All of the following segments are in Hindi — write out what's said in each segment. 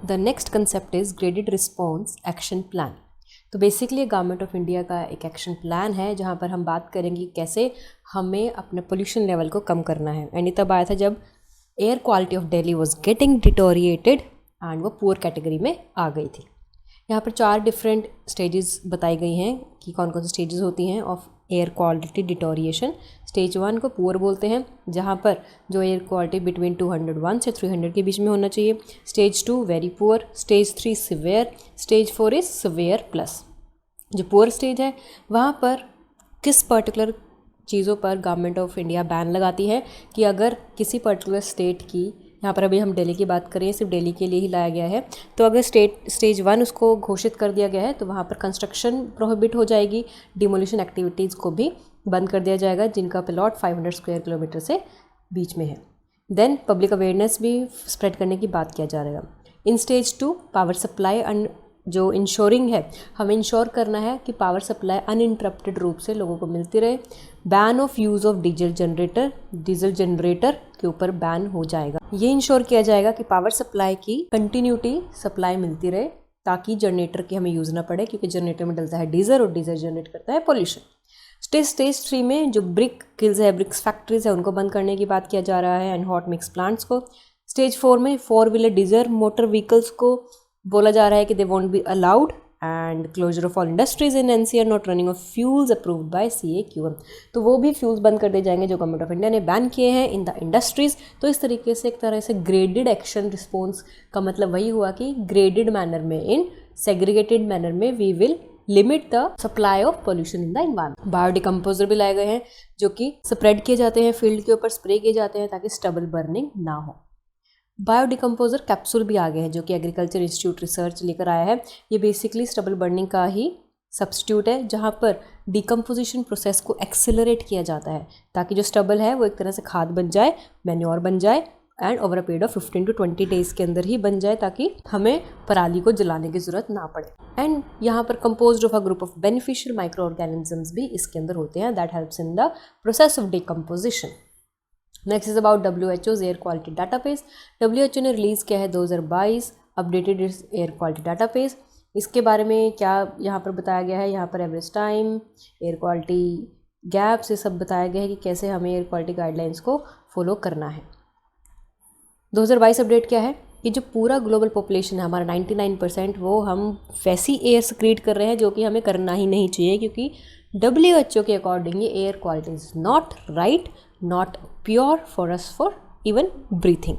The next concept is graded response action plan. तो बेसिकली गवर्नमेंट ऑफ इंडिया का एक एक्शन प्लान है जहाँ पर हम बात करेंगे कैसे हमें अपने पोल्यूशन लेवल को कम करना है। एंड ये तब आया था जब air quality of Delhi was getting deteriorated and वो पुअर कैटेगरी में आ गई थी। यहाँ पर 4 डिफरेंट स्टेजेस बताई गई हैं कि कौन कौन सी स्टेजेस होती हैं of air quality deterioration. Stage 1 को पुअर बोलते हैं, जहाँ पर जो एयर क्वालिटी बिटवीन 201 से 300 के बीच में होना चाहिए। Stage 2 very poor, stage 3 severe, stage 4 is severe plus. जो पुअर स्टेज है वहाँ पर किस पर्टिकुलर चीज़ों पर गवर्नमेंट ऑफ इंडिया बैन लगाती है कि अगर किसी पर्टिकुलर स्टेट की, यहाँ पर अभी हम दिल्ली की बात करें, सिर्फ दिल्ली के लिए ही लाया गया है, तो अगर स्टेज 1 उसको घोषित कर दिया गया है तो वहाँ पर कंस्ट्रक्शन प्रोहिबिट हो जाएगी, डिमोलिशन एक्टिविटीज़ को भी बंद कर दिया जाएगा जिनका प्लॉट 500 स्क्वायर किलोमीटर से बीच में है। देन पब्लिक अवेयरनेस भी स्प्रेड करने की बात किया जा रहा है। In stage 2 power supply and जो इंश्योरिंग है, हमें इंश्योर करना है कि पावर सप्लाई अनइंटरप्टेड रूप से लोगों को मिलती रहे। Ban of use of diesel generator के ऊपर बैन हो जाएगा। ये इंश्योर किया जाएगा कि पावर सप्लाई की कंटिन्यूटी सप्लाई मिलती रहे ताकि जनरेटर की हमें यूज़ ना पड़े, क्योंकि जनरेटर में डलता है डीजल और डीजल जनरेट करता है पॉल्यूशन। स्टेज 3 में जो ब्रिक किल्स है, ब्रिक्स फैक्ट्रीज है, उनको बंद करने की बात किया जा रहा है एंड हॉट मिक्स प्लांट्स को। स्टेज 4 में 4 व्हीलर डीजल मोटर व्हीकल्स को बोला जा रहा है कि they won't be allowed and closure of all industries in NCR not running of fuels approved by CAQM। तो वो भी फ्यूल्स बंद कर दिए जाएंगे जो गवर्नमेंट ऑफ इंडिया ने बैन किए हैं इन द इंडस्ट्रीज। तो इस तरीके से एक तरह से ग्रेडेड एक्शन रिस्पॉन्स का मतलब वही हुआ कि ग्रेडेड मैनर में, इन सेग्रीगेटेड मैनर में we will limit the supply of pollution in the environment. Biodecomposer भी लाए गए हैं जो कि स्प्रेड किए जाते हैं, फील्ड के ऊपर स्प्रे किए जाते हैं ताकि स्टबल बर्निंग ना हो। बायोडिकम्पोजर कैप्सूल भी आ गए हैं जो कि एग्रीकल्चर इंस्टीट्यूट रिसर्च लेकर आया है। ये बेसिकली स्टबल बर्निंग का ही सब्स्टिट्यूट है, जहाँ पर डिकम्पोजिशन प्रोसेस को एक्सेलरेट किया जाता है ताकि जो स्टबल है वो एक तरह से खाद बन जाए, मैन्योर बन जाए and over a period of 15 to 20 days के अंदर ही बन जाए ताकि हमें पराली को जलाने की ज़रूरत ना पड़े। एंड यहाँ पर composed of a group of beneficial micro organisms भी इसके अंदर होते हैं that helps in the process of decomposition. Next is about WHO's air quality database. WHO ने रिलीज़ किया है 2022 अपडेटेड एयर क्वालिटी डाटाबेस। इसके बारे में क्या यहाँ पर बताया गया है, यहाँ पर average time, air quality gaps, ये सब बताया गया है कि कैसे हमें एयर क्वालिटी गाइडलाइंस को फॉलो करना है। 2022 अपडेट क्या है कि जो पूरा ग्लोबल पॉपुलेशन है हमारा 99%, वो हम वैसी एयर सिक्रीट कर रहे हैं जो कि हमें करना ही नहीं चाहिए, क्योंकि WHO के अकॉर्डिंग ये air quality is not right, not pure for us for even breathing.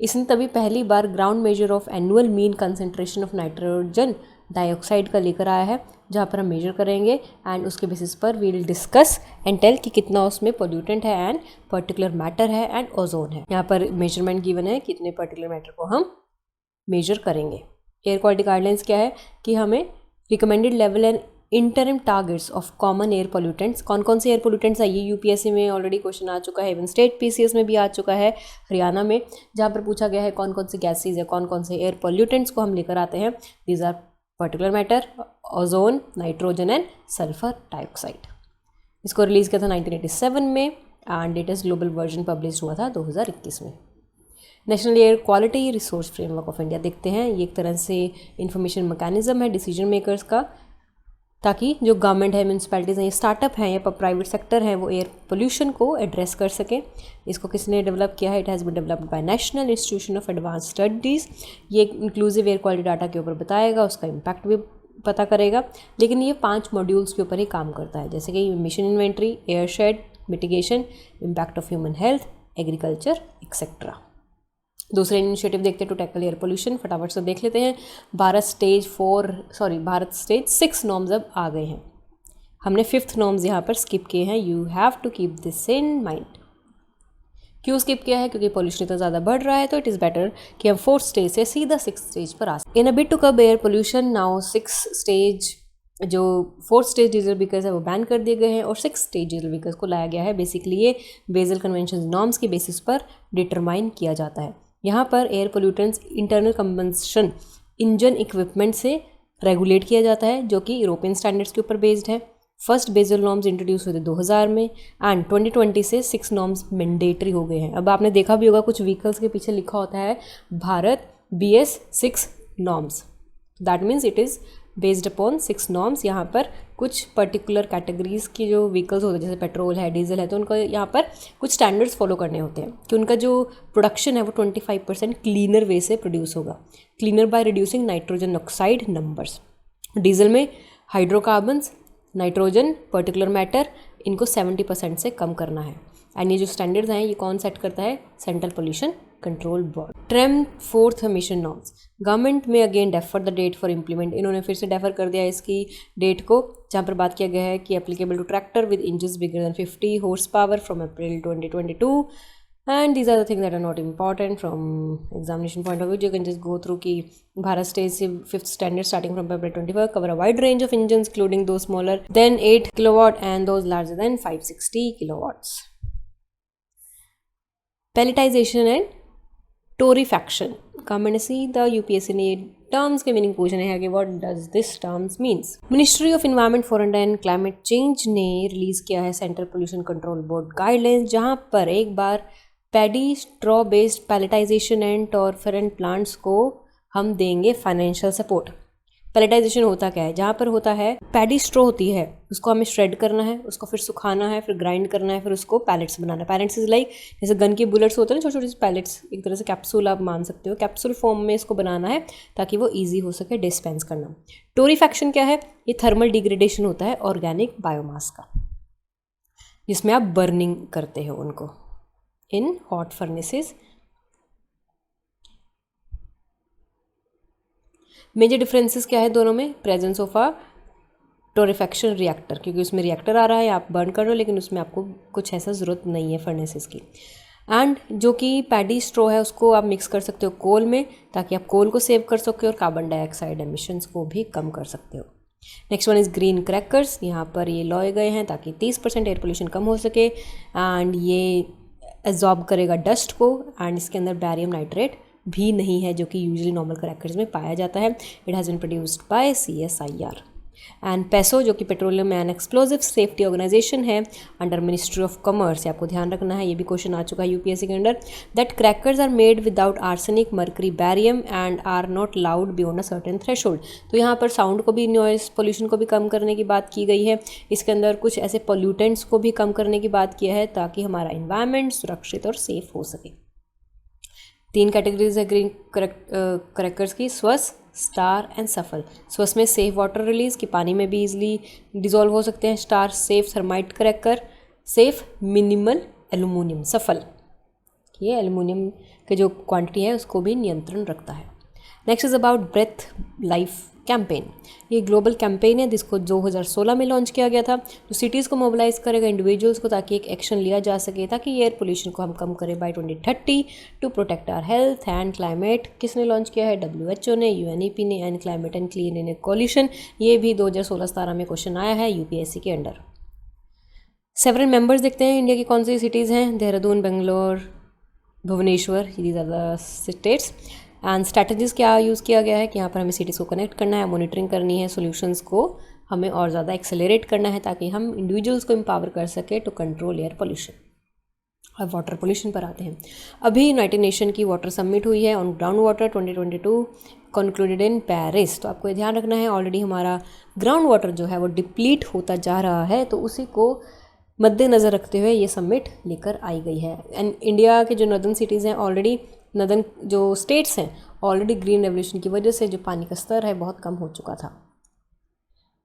इसने तभी पहली बार ground measure of annual mean concentration of nitrogen dioxide का लेकर आया है, जहाँ पर हम मेजर करेंगे एंड उसके बेसिस पर we will discuss and tell कि कितना उसमें पोल्यूटेंट है एंड पर्टिकुलर मैटर है एंड ओजोन है। यहाँ पर मेजरमेंट गिवन है कितने पर्टिकुलर मैटर को हम मेजर करेंगे। एयर क्वालिटी गाइडलाइंस क्या है कि हमें recommended level and interim targets of common air pollutants, कौन कौन से एयर पोल्यूटेंट्स है, ये UPSC में ऑलरेडी क्वेश्चन आ चुका है, इवन स्टेट PCS में भी आ चुका है हरियाणा में, जहाँ पर पूछा गया है कौन कौन से गैसेज है, कौन कौन से एयर पोल्यूटेंट्स को हम लेकर आते हैं। These are particular matter, ozone, nitrogen and sulphur dioxide. इसको रिलीज़ किया था 1987 में and latest global version publish हुआ था 2021 में। National air quality resource framework of India देखते हैं, ये एक तरह से इंफॉर्मेशन मैकेनिज्म है डिसीजन मेकर्स का, ताकि जो गवर्नमेंट है, म्यूनसिपैलिटीज़ हैं, ये स्टार्टअप हैं या प्राइवेट सेक्टर है, वो एयर पोल्यूशन को एड्रेस कर सकें। इसको किसने डेवलप किया है? It has been developed by national institution of advance studies. ये इंक्लूसिव एयर क्वालिटी डाटा के ऊपर बताएगा, उसका इम्पैक्ट भी पता करेगा, लेकिन ये 5 मॉड्यूल्स के ऊपर ही काम करता है, जैसे कि mission inventory, air shed mitigation, impact of human health, agriculture etcetera. दूसरे इनिशिएटिव देखते हैं टू टैकल एयर पोल्यूशन, फटाफट से देख लेते हैं। भारत स्टेज 6 नॉर्म्स अब आ गए हैं। हमने 5th नॉर्म्स यहाँ पर स्किप किए हैं। You have to keep this in mind. क्यों स्किप किया है? क्योंकि पोल्यूशन इतना ज़्यादा बढ़ रहा है, तो इट इज़ बेटर कि हम 4th स्टेज से सीधा 6th स्टेज पर आ सकें। इन अ बिट टू कब air pollution, now 6th stage, जो 4th स्टेज डीजल व्हीकल्स है वो बैन कर दिए गए हैं और 6th स्टेज डीजल व्हीकल्स को लाया गया है। बेसिकली ये बेसल कन्वेंशन नॉर्म्स के बेसिस पर डिटरमाइन किया जाता है। यहाँ पर air pollutants internal combustion engine equipment से रेगुलेट किया जाता है, जो कि यूरोपियन स्टैंडर्ड्स के ऊपर बेस्ड है। फर्स्ट बेसल नॉर्म्स इंट्रोड्यूस हुए थे 2000 में एंड 2020 से 6 नॉर्म्स मैंडेटरी हो गए हैं। अब आपने देखा भी होगा कुछ व्हीकल्स के पीछे लिखा होता है Bharat BS6 norms. That means it is based upon 6 norms. यहाँ पर कुछ पर्टिकुलर कैटेगरीज़ की जो व्हीकल्स होते हैं जैसे पेट्रोल है, डीजल है, तो उनको यहाँ पर कुछ स्टैंडर्ड्स फॉलो करने होते हैं कि उनका जो प्रोडक्शन है वो 25% क्लीनर वे से प्रोड्यूस होगा। Cleaner by reducing nitrogen oxide numbers. Diesel में हाइड्रोकार्बन्स, नाइट्रोजन, पर्टिकुलर मैटर, इनको 70% से कम करना है। एंड ये जो स्टैंडर्ड्स हैं ये कौन सेट करता है? Central pollution control board. TREM 4th emission norms. Government may again defer the date for implement. इन्होंने फिर से डेफर कर दिया इसकी डेट को, जहाँ पर बात किया गया है कि applicable to tractor with engines bigger than 50 horse power from April 2022। And these are the things that are not important from examination point of view. You can just go through कि Bharat Stage 5th standard starting from February 24 cover a wide range of engines including those smaller than 8 kilowatt and those larger than 560 kilowatts. Pelletization and torrefaction. Comment ने सीधा UPSC ने टर्म्स के मीनिंग पूछने हैं कि what does this terms means. Ministry of environment forest and climate change ने रिलीज़ किया है central pollution control board guidelines, जहाँ पर एक बार paddy straw based pelletisation and torrefaction plants को हम देंगे फाइनेंशियल सपोर्ट। पैलेटाइजेशन होता क्या है? जहाँ पर होता है पैडी स्ट्रॉ होती है, उसको हमें श्रेड करना है, उसको फिर सुखाना है, फिर ग्राइंड करना है, फिर उसको पैलेट्स बनाना है। पैलेट्स इज लाइक जैसे गन के बुलेट्स होते हैं ना, छोटे छोटे पैलेट्स, एक तरह से कैप्सूल आप मान सकते हो। कैप्सूल फॉर्म में इसको बनाना है ताकि वो ईजी हो सके डिस्पेंस करना। टोरीफैक्शन क्या है? ये थर्मल डिग्रेडेशन होता है ऑर्गेनिक बायोमास का, जिसमें आप बर्निंग करते हो उनको in hot furnaces. Major differences क्या है दोनों में? Presence of a torrefaction reactor, क्योंकि उसमें रिएक्टर आ रहा है, आप बर्न कर रहे हो, लेकिन उसमें आपको कुछ ऐसा ज़रूरत नहीं है फर्नेसेस की। एंड जो कि पैडी स्ट्रॉ है उसको आप मिक्स कर सकते हो कोल में, ताकि आप कोल को सेव कर सके और कार्बन डाइऑक्साइड एमिशंस को भी कम कर सकते हो। Next one is green crackers. यहाँ पर ये लॉए गए हैं ताकि 30% एयर पोल्यूशन कम हो सके, एंड ये एब्जॉर्ब करेगा डस्ट को, एंड इसके अंदर बैरियम नाइट्रेट भी नहीं है जो कि यूजुअली नॉर्मल क्रैकर्स में पाया जाता है। It has been produced by CSIR। And PESO जो कि petroleum and explosive safety organisation है अंडर मिनिस्ट्री ऑफ कॉमर्स, आपको ध्यान रखना है, ये भी क्वेश्चन आ चुका है UPSC के under, that crackers are made without arsenic, mercury, barium and are not loud beyond a certain threshold. तो यहाँ पर साउंड को भी, नॉइस पोल्यूशन को भी कम करने की बात की गई है। इसके अंदर कुछ ऐसे पोल्यूटेंट्स को भी कम करने की बात किया है ताकि हमारा इन्वायरमेंट सुरक्षित और सेफ हो सके। 3 कैटेगरीज है ग्रीन क्रैकर्स की, स्वस, स्टार एंड सफल। स्वस में सेफ वाटर रिलीज कि पानी में भी इजीली डिजोल्व हो सकते हैं। Star safe thermite cracker, safe minimal aluminium. सफल ये एल्यूमिनियम के जो क्वांटिटी है उसको भी नियंत्रण रखता है। Next is about breathe life campaign. ये ग्लोबल कैंपेन है जिसको 2016 में लॉन्च किया गया था, जो सिटीज़ को मोबिलाइज करेगा, इंडिविजुअल्स को, ताकि एक एक्शन लिया जा सके ताकि एयर पोल्यूशन को हम कम करें by 2030 to protect our health and climate. किसने लॉन्च किया है? WHO ने, UNEP ने, and climate and clean energy coalition. ये भी 2016-17 में क्वेश्चन आया है UPSC के अंडर। सेवरल मेंबर्स देखते हैं इंडिया की कौन सी सिटीज़ हैं। Dehradun, Bangalore, Bhubaneswar, these are the states. And strategies क्या यूज़ किया गया है कि यहाँ पर हमें सिटीज़ को कनेक्ट करना है, मॉनिटरिंग करनी है, सॉल्यूशंस को हमें और ज़्यादा एक्सेलरेट करना है ताकि हम इंडिविजुअल्स को एम्पावर कर सके टू कंट्रोल एयर पोल्यूशन। अब वाटर पोल्यूशन पर आते हैं। अभी यूनाइटेड नेशन की वाटर समिट हुई है on ground water 2022 concluded in Paris. तो आपको ध्यान रखना है, ऑलरेडी हमारा ग्राउंड वाटर जो है वो डिप्लीट होता जा रहा है, तो उसी को मद्देनज़र रखते हुए ये समिट लेकर आई गई है। एंड इंडिया के जो नॉर्दर्न सिटीज़ हैं, ऑलरेडी नॉर्दर्न जो स्टेट्स हैं, ऑलरेडी ग्रीन रेवोल्यूशन की वजह से जो पानी का स्तर है बहुत कम हो चुका था।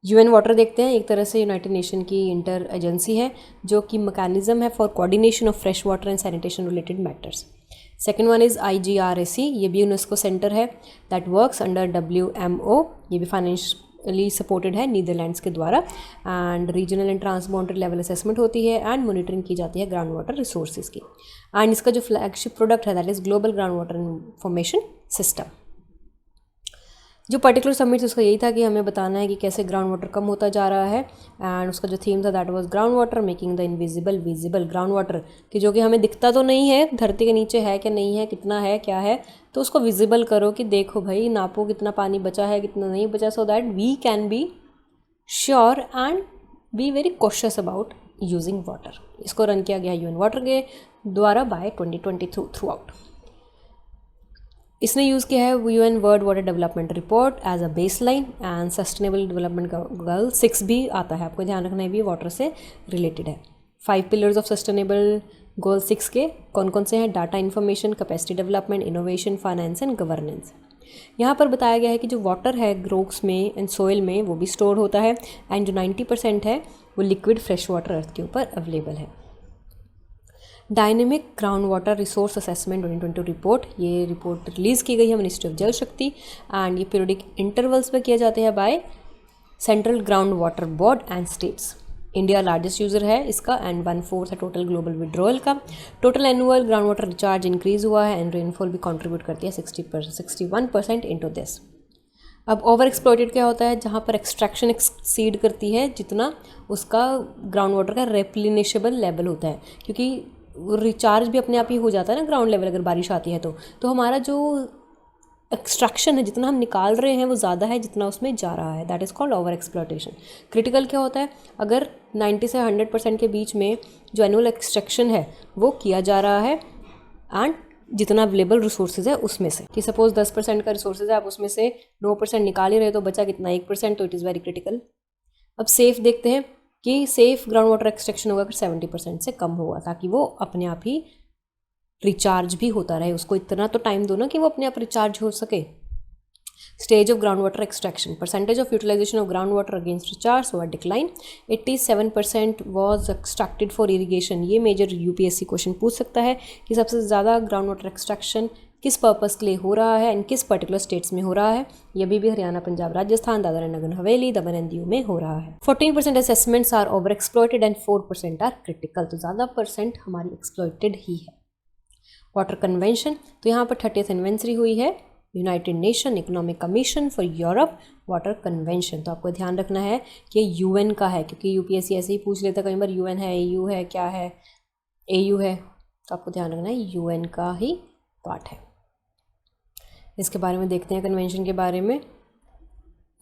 UN वाटर देखते हैं, एक तरह से यूनाइटेड नेशन की इंटर एजेंसी है जो कि मैकेनिज्म है for coordination of fresh water and sanitation related matters. Second one is IGRAC, ये भी यूनेस्को सेंटर है दैट वर्क्स अंडर WMO। ये भी फाइनेंशियली सपोर्टेड है नीदरलैंड्स के द्वारा। And regional and transboundary level assessment होती है एंड मॉनिटरिंग की जाती है ग्राउंड वाटर रिसोर्सेज की। एंड इसका जो फ्लैगशिप प्रोडक्ट है that is global ground water information system. जो पर्टिकुलर समिट उसका यही था कि हमें बताना है कि कैसे ग्राउंड वाटर कम होता जा रहा है। एंड उसका जो थीम था that was ground water making the invisible visible. Ground water कि जो कि हमें दिखता तो नहीं है, धरती के नीचे है कि नहीं है, कितना है, क्या है, तो उसको विजिबल करो कि देखो भाई, नापो कितना पानी बचा है, कितना नहीं बचा, so that we can be sure and be very cautious about using water. इसको रन किया गया UN वाटर के द्वारा बाय 2022 थ्रू आउट। इसने यूज़ किया है UN world water development report as a baseline and sustainable development goal 6 भी आता है, आपको ध्यान रखना है भी वाटर से रिलेटेड है। 5 पिलर्स ऑफ सस्टेनेबल गोल 6 के कौन कौन से हैं? Data information, capacity development, innovation, finance and governance. यहाँ पर बताया गया है कि जो वाटर है ग्रोक्स में एंड सोइल में वो भी स्टोर होता है एंड जो 90% है वो लिक्विड फ्रेश वाटर अर्थ के ऊपर अवेलेबल है। Dynamic ground water resource assessment 2022 report, ये रिपोर्ट रिलीज़ की गई है मिनिस्ट्री ऑफ जल शक्ति एंड ये पीरियडिक इंटरवल्स पर किया जाते हैं by central ground water board and states. India largest user है इसका एंड 1/4 है टोटल ग्लोबल विड्रॉल का। Total annual ground water recharge increase हुआ है एंड रेनफॉल भी कंट्रीब्यूट करती है 61% इनटू दिस। अब ओवर एक्सप्लॉइटेड क्या होता है? जहाँ पर एक्सट्रैक्शन एक्सीड करती है जितना उसका ग्राउंड वाटर का रेप्लिनेशेबल लेवल होता है, क्योंकि रिचार्ज भी अपने आप ही हो जाता है ना ग्राउंड लेवल अगर बारिश आती है तो हमारा जो एक्सट्रैक्शन है जितना हम निकाल रहे हैं वो ज़्यादा है जितना उसमें जा रहा है, that is called over exploitation. Critical क्या होता है? अगर 90 से 100% के बीच में जो एनुअल एक्सट्रैक्शन है वो किया जा रहा है एंड जितना अवेलेबल रिसोर्सेज है उसमें से, कि सपोज 10% का रिसोर्सेज है, आप उसमें से 9% निकाल ही रहे तो बचा कितना? 1%, तो इट इज़ वेरी क्रिटिकल। अब सेफ देखते हैं कि सेफ ग्राउंड वाटर एक्सट्रैक्शन होगा अगर 70% से कम होगा, ताकि वो अपने आप ही रिचार्ज भी होता रहे। उसको इतना तो टाइम दो ना कि वो अपने आप रिचार्ज हो सके। Stage of ground water extraction, percentage of utilisation of ground water against recharge हुआ decline. 87% was extracted for irrigation. ये मेजर यूपीएससी क्वेश्चन पूछ सकता है कि सबसे ज़्यादा ग्राउंड वाटर एक्सट्रैक्शन किस पर्पज़ के लिए हो रहा है एंड किस पर्टिकुलर स्टेट्स में हो रहा है। ये भी हरियाणा, पंजाब, राजस्थान, दादरा एंड नगर हवेली, दमन एंड दीव में हो रहा है। 14% assessments are over exploited and 4% are critical. तो ज़्यादा परसेंट हमारी एक्सप्लॉइटेड ही है। वाटर कन्वेंशन, तो यहाँ पर 30th एनिवर्सरी हुई है United Nation economic commission for Europe water convention. तो आपको ध्यान रखना है कि यूएन का है, क्योंकि यूपीएससी ऐसे ही पूछ लेता कई बार यूएन है, एयू है, क्या है, एयू है, तो आपको ध्यान रखना है यूएन का ही पार्ट है। इसके बारे में देखते हैं कन्वेंशन के बारे में।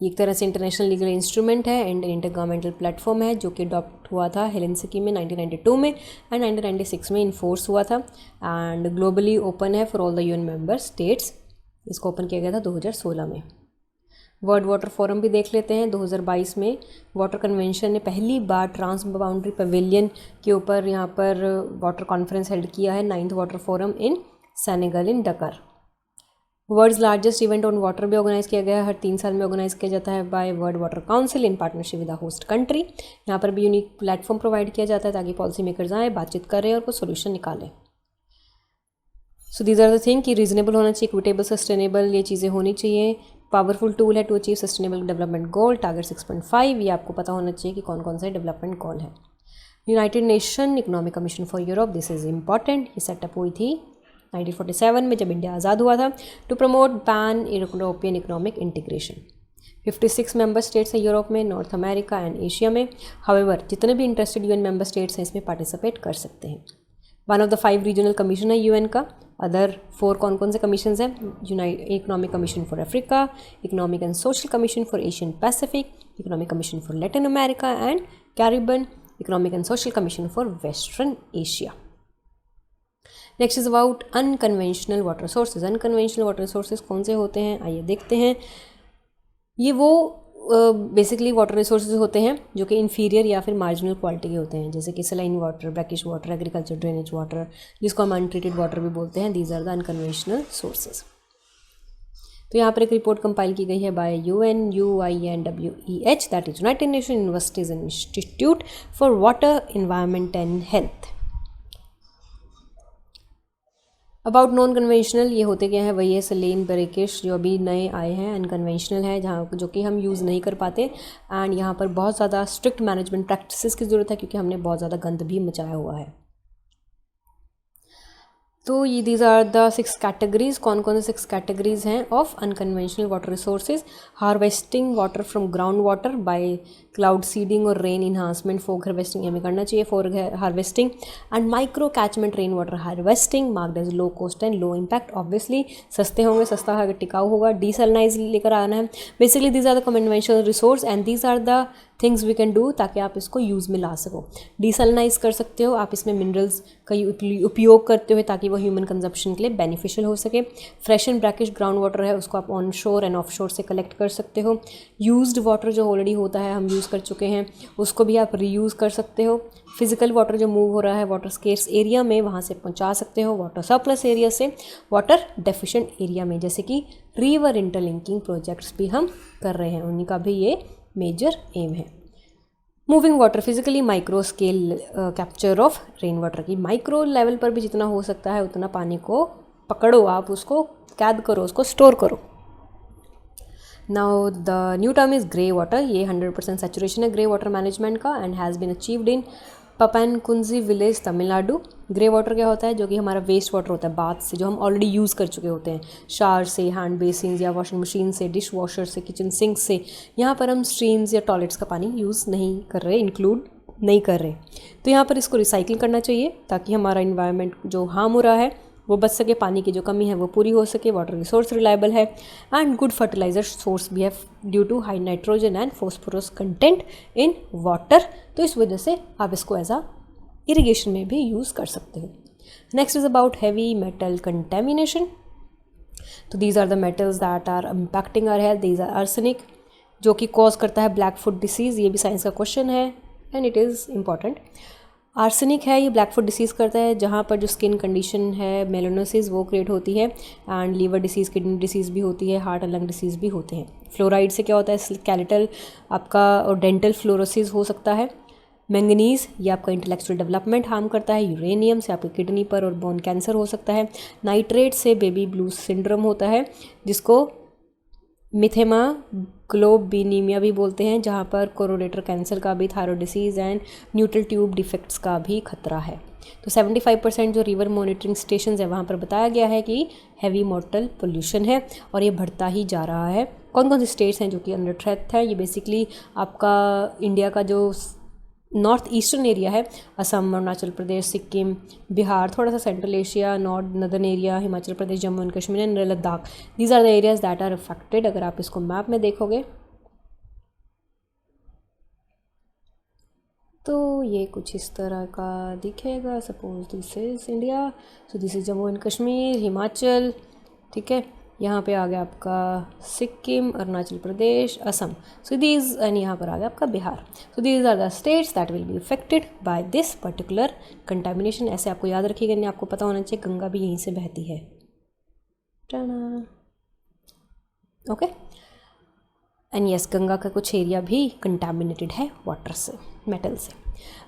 ये एक तरह से इंटरनेशनल लीगल इंस्ट्रूमेंट है एंड इंटरगवर्नमेंटल प्लेटफॉर्म है जो कि अडॉप्ट हुआ था हेलेंसिकी में 1992 में एंड 1996 में इन्फोर्स हुआ था एंड ग्लोबली ओपन है for all the UN member states. इसको ओपन किया गया था 2016 में। वर्ल्ड वाटर फोरम भी देख लेते हैं। 2022 में वाटर कन्वेंशन ने पहली बार ट्रांस बाउंड्री पवेलियन के ऊपर यहाँ पर वाटर कॉन्फ्रेंस हेल्ड किया है, 9th water forum in Senegal in Dakar. World's largest event on water भी ऑर्गेनाइज किया गया है, हर 3 साल में ऑर्गेनाइज किया जाता है by world water council in partnership with the host country. यहाँ पर भी यूनिक प्लेटफॉर्म प्रोवाइड किया जाता है ताकि पॉलिसी मेकर्स आए, बातचीत करें और कुछ सोल्यूशन निकालें। So these are the thing कि रीजनेबल होना चाहिए, इक्विटेबल, सस्टेनेबल, ये चीज़ें होनी चाहिए। पावरफुल टूल है to achieve sustainable development goal target 6.5, ये आपको पता होना चाहिए कि कौन कौन से डेवलपमेंट गोल है। United Nation economic commission for Europe, this is important. ये सेटअप हुई थी 1947 में जब इंडिया आज़ाद हुआ था to promote pan European economic integration. 56 member states हैं यूरोप में, नॉर्थ अमेरिका एंड एशिया में। हाउएवर जितने भी इंटरेस्टेड यूएन मेंबर स्टेट्स हैं इसमें पार्टिसिपेट कर सकते हैं। One of the 5 regional commission है यूएन का। अदर 4 कौन कौन से कमीशन हैं? Economic commission for Africa, economic and social commission for Asian Pacific, economic commission for Latin America and Caribbean, economic and social commission for western Asia. Next is about unconventional water sources. Unconventional water sources कौन से होते हैं आइए देखते हैं। ये वो बेसिकली वाटर रिसोर्सेज होते हैं जो कि इन्फीरियर या फिर मार्जिनल क्वालिटी के होते हैं, जैसे कि saline water, brackish water, agriculture drainage water, जिसको हम अनट्रीटेड वाटर भी बोलते हैं। These are the unconventional sources. तो यहाँ पर एक रिपोर्ट कंपाइल की गई है by UNUINWEH, that is United Nation universities and institute for water environment and health. About non conventional, ये होते क्या है? वही है सलेन, ब्रेकिश, जो अभी नए आए हैं, अनकन्वेंशनल है जहाँ जो कि हम यूज़ नहीं कर पाते एंड यहाँ पर बहुत ज़्यादा स्ट्रिक्ट मैनेजमेंट प्रैक्टिसेस की ज़रूरत है क्योंकि हमने बहुत ज़्यादा गंद भी मचाया हुआ है। तो ये दीज आर द 6 कैटेगरीज। कौन कौन से 6 कैटेगरीज हैं of unconventional water resources? Harvesting water from ground water by cloud seeding और रेन इन्हांसमेंट, फॉग हार्वेस्टिंग हमें करना चाहिए, fog harvesting and micro catchment rain water harvesting marked as low cost and low impact. Obviously सस्ते होंगे, सस्ता होगा, टिकाऊ होगा। डीसैलिनाइज लेकर आना है। Basically these are the conventional resource and these are the things we can do ताकि आप इसको यूज़ में ला सको। डीसैलिनाइज कर सकते हो आप, इसमें मिनरल्स का उपयोग करते हुए ताकि वो ह्यूमन कंजप्शन के लिए बेनिफिशियल हो सके। Fresh and brackish ground water है उसको आप ऑन शोर एंड ऑफ शोर से कलेक्ट कर सकते हो। यूज्ड वाटर जो ऑलरेडी होता है, हम यूज़ कर चुके हैं, उसको भी आप रीयूज़ कर सकते हो। फिजिकल वाटर जो मूव हो रहा है वाटर स्केर्स एरिया में, वहाँ से पहुँचा सकते हो वाटर सरप्लस एरिया से वाटर डेफिशिएंट एरिया में, जैसे कि रिवर इंटरलिंकिंग प्रोजेक्ट्स भी हम कर रहे हैं, उन्हीं का भी ये मेजर एम है। Moving water physically micro scale capture of rain water की माइक्रो लेवल पर भी जितना हो सकता है उतना पानी को पकड़ो, आप उसको कैद करो, उसको स्टोर करो। Now the new term is grey water. ये 100% सेचुरेशन है ग्रे वाटर मैनेजमेंट का and has been achieved in Papankunji village Tamil Nadu. Grey water क्या होता है? जो कि हमारा वेस्ट वाटर होता है बाथ से, जो हम ऑलरेडी यूज़ कर चुके होते हैं, शावर से, हैंड बेसिन्स या वॉशिंग मशीन से, डिश वॉशर से, किचन सिंक से। यहाँ पर हम स्ट्रीम्स या टॉयलेट्स का पानी यूज़ नहीं कर रहे, इंक्लूड नहीं कर रहे। तो यहाँ पर इसको रिसाइकिल करना चाहिए ताकि हमारा इन्वायरमेंट जो हार्म हो रहा है वो बच सके, पानी की जो कमी है वो पूरी हो सके। वाटर रिसोर्स रिलायबल है एंड गुड फर्टिलाइजर सोर्स भी है due to high nitrogen and phosphorus content in water. तो इस वजह से आप इसको एज आ इरिगेशन में भी यूज़ कर सकते हो। Next is about heavy metal contamination. तो these are the metals that are impacting our health. These are arsenic जो कि कॉज करता है ब्लैक फुट डिसीज़। ये भी साइंस का क्वेश्चन है and it is important. Arsenic है, ये ब्लैक फुट डिसीज़ करता है जहाँ पर जो स्किन कंडीशन है मेलानोसिस वो क्रिएट होती है and liver disease, kidney disease भी होती है, हार्ट एंड लंग डिसीज़ भी होते हैं। फ्लोराइड से क्या होता है? स्केलेटल आपका और डेंटल फ्लोरोसिस हो सकता है। मैंगनीज़ ये आपका इंटेलेक्चुअल डेवलपमेंट हार्म करता है। यूरेनियम से आपकी किडनी पर और बोन कैंसर हो सकता है। नाइट्रेट से बेबी ब्लू सिंड्रोम होता है जिसको मिथेमा ग्लोबिनीमिया भी बोलते हैं, जहाँ पर कोरोरेटर कैंसर का भी, thyroid disease and neutral tube defects का भी खतरा है। तो 75% जो रिवर मॉनिटरिंग स्टेशन है वहाँ पर बताया गया है कि हैवी मोर्टल पोल्यूशन है और ये बढ़ता ही जा रहा है। कौन कौन से स्टेट्स हैं जो कि अंडर थ्रेट है? ये बेसिकली आपका इंडिया का जो नॉर्थ ईस्टर्न एरिया है, असम, अरुणाचल प्रदेश, सिक्किम, बिहार, थोड़ा सा Central Asia, northern area, Himachal Pradesh, Jammu and Kashmir and Ladakh. These are the areas that are affected. अगर आप इसको मैप में देखोगे तो ये कुछ इस तरह का दिखेगा। Suppose this is India, so this is Jammu and Kashmir, Himachal, ठीक है। यहाँ पे आ गया आपका Sikkim, Arunachal Pradesh, Assam. So these and यहाँ पर आ गया आपका Bihar. So these are the states that will be affected by this particular contamination. ऐसे आपको याद रखिएगा, नहीं आपको पता होना चाहिए गंगा भी यहीं से बहती है। ओके एंड यस, गंगा का कुछ एरिया भी कंटेमिनेटेड है वाटर से, मेटल से।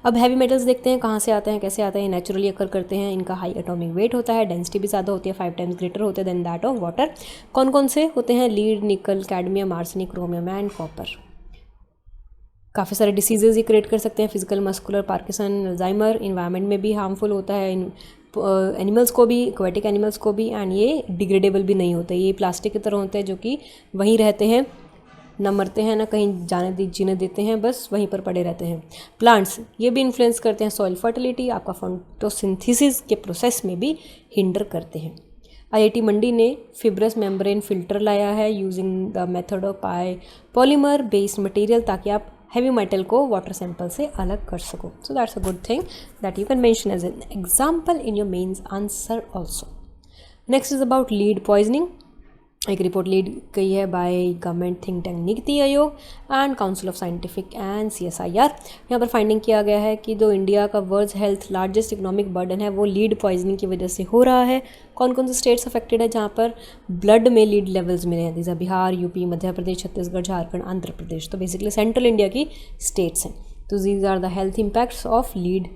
अब हैवी मेटल्स देखते हैं कहाँ से आते हैं, कैसे आते हैं। नेचुरली अकर करते हैं, इनका हाई एटॉमिक वेट होता है, डेंसिटी भी ज़्यादा होती है, 5 टाइम्स ग्रेटर होते हैं देन दैट ऑफ वाटर। कौन कौन से होते हैं? लीड, निकल, cadmium, arsenic, chromium and copper. काफ़ी सारे डिसीजेज ये क्रिएट कर सकते हैं, physical, muscular, Parkinson, Alzheimer. Environment में भी हार्मफुल होता है, एनिमल्स को भी, एक्वेटिक एनिमल्स को भी, एंड ये डिग्रेडेबल भी नहीं होते। ये प्लास्टिक की तरह होते हैं जो कि वहीं रहते हैं, ना मरते हैं ना कहीं जीने देते हैं, बस वहीं पर पड़े रहते हैं। प्लांट्स ये भी इन्फ्लुएंस करते हैं सॉइल फर्टिलिटी, आपका फोटोसिंथेसिस के प्रोसेस में भी हिंडर करते हैं। आईआईटी मंडी ने फिब्रस मेम्ब्रेन फिल्टर लाया है using the method of polymer based material, ताकि आप हैवी मेटल को वाटर सैंपल से अलग कर सको। So that's a good thing that you can mention as an example in your mains answer also. Next is about lead poisoning. एक रिपोर्ट लीड की है बाय government think tank NITI Aayog and council of scientific and CSIR। यहाँ पर फाइंडिंग किया गया है कि जो इंडिया का world health largest economic burden है वो लीड पॉइजनिंग की वजह से हो रहा है। कौन कौन से स्टेट्स अफेक्टेड है जहाँ पर ब्लड में लीड लेवल्स मिले हैं? जैसे बिहार, यूपी, मध्य प्रदेश, छत्तीसगढ़, झारखंड, आंध्र प्रदेश। तो बेसिकली सेंट्रल इंडिया की स्टेट्स हैं। तो these are the health impacts of lead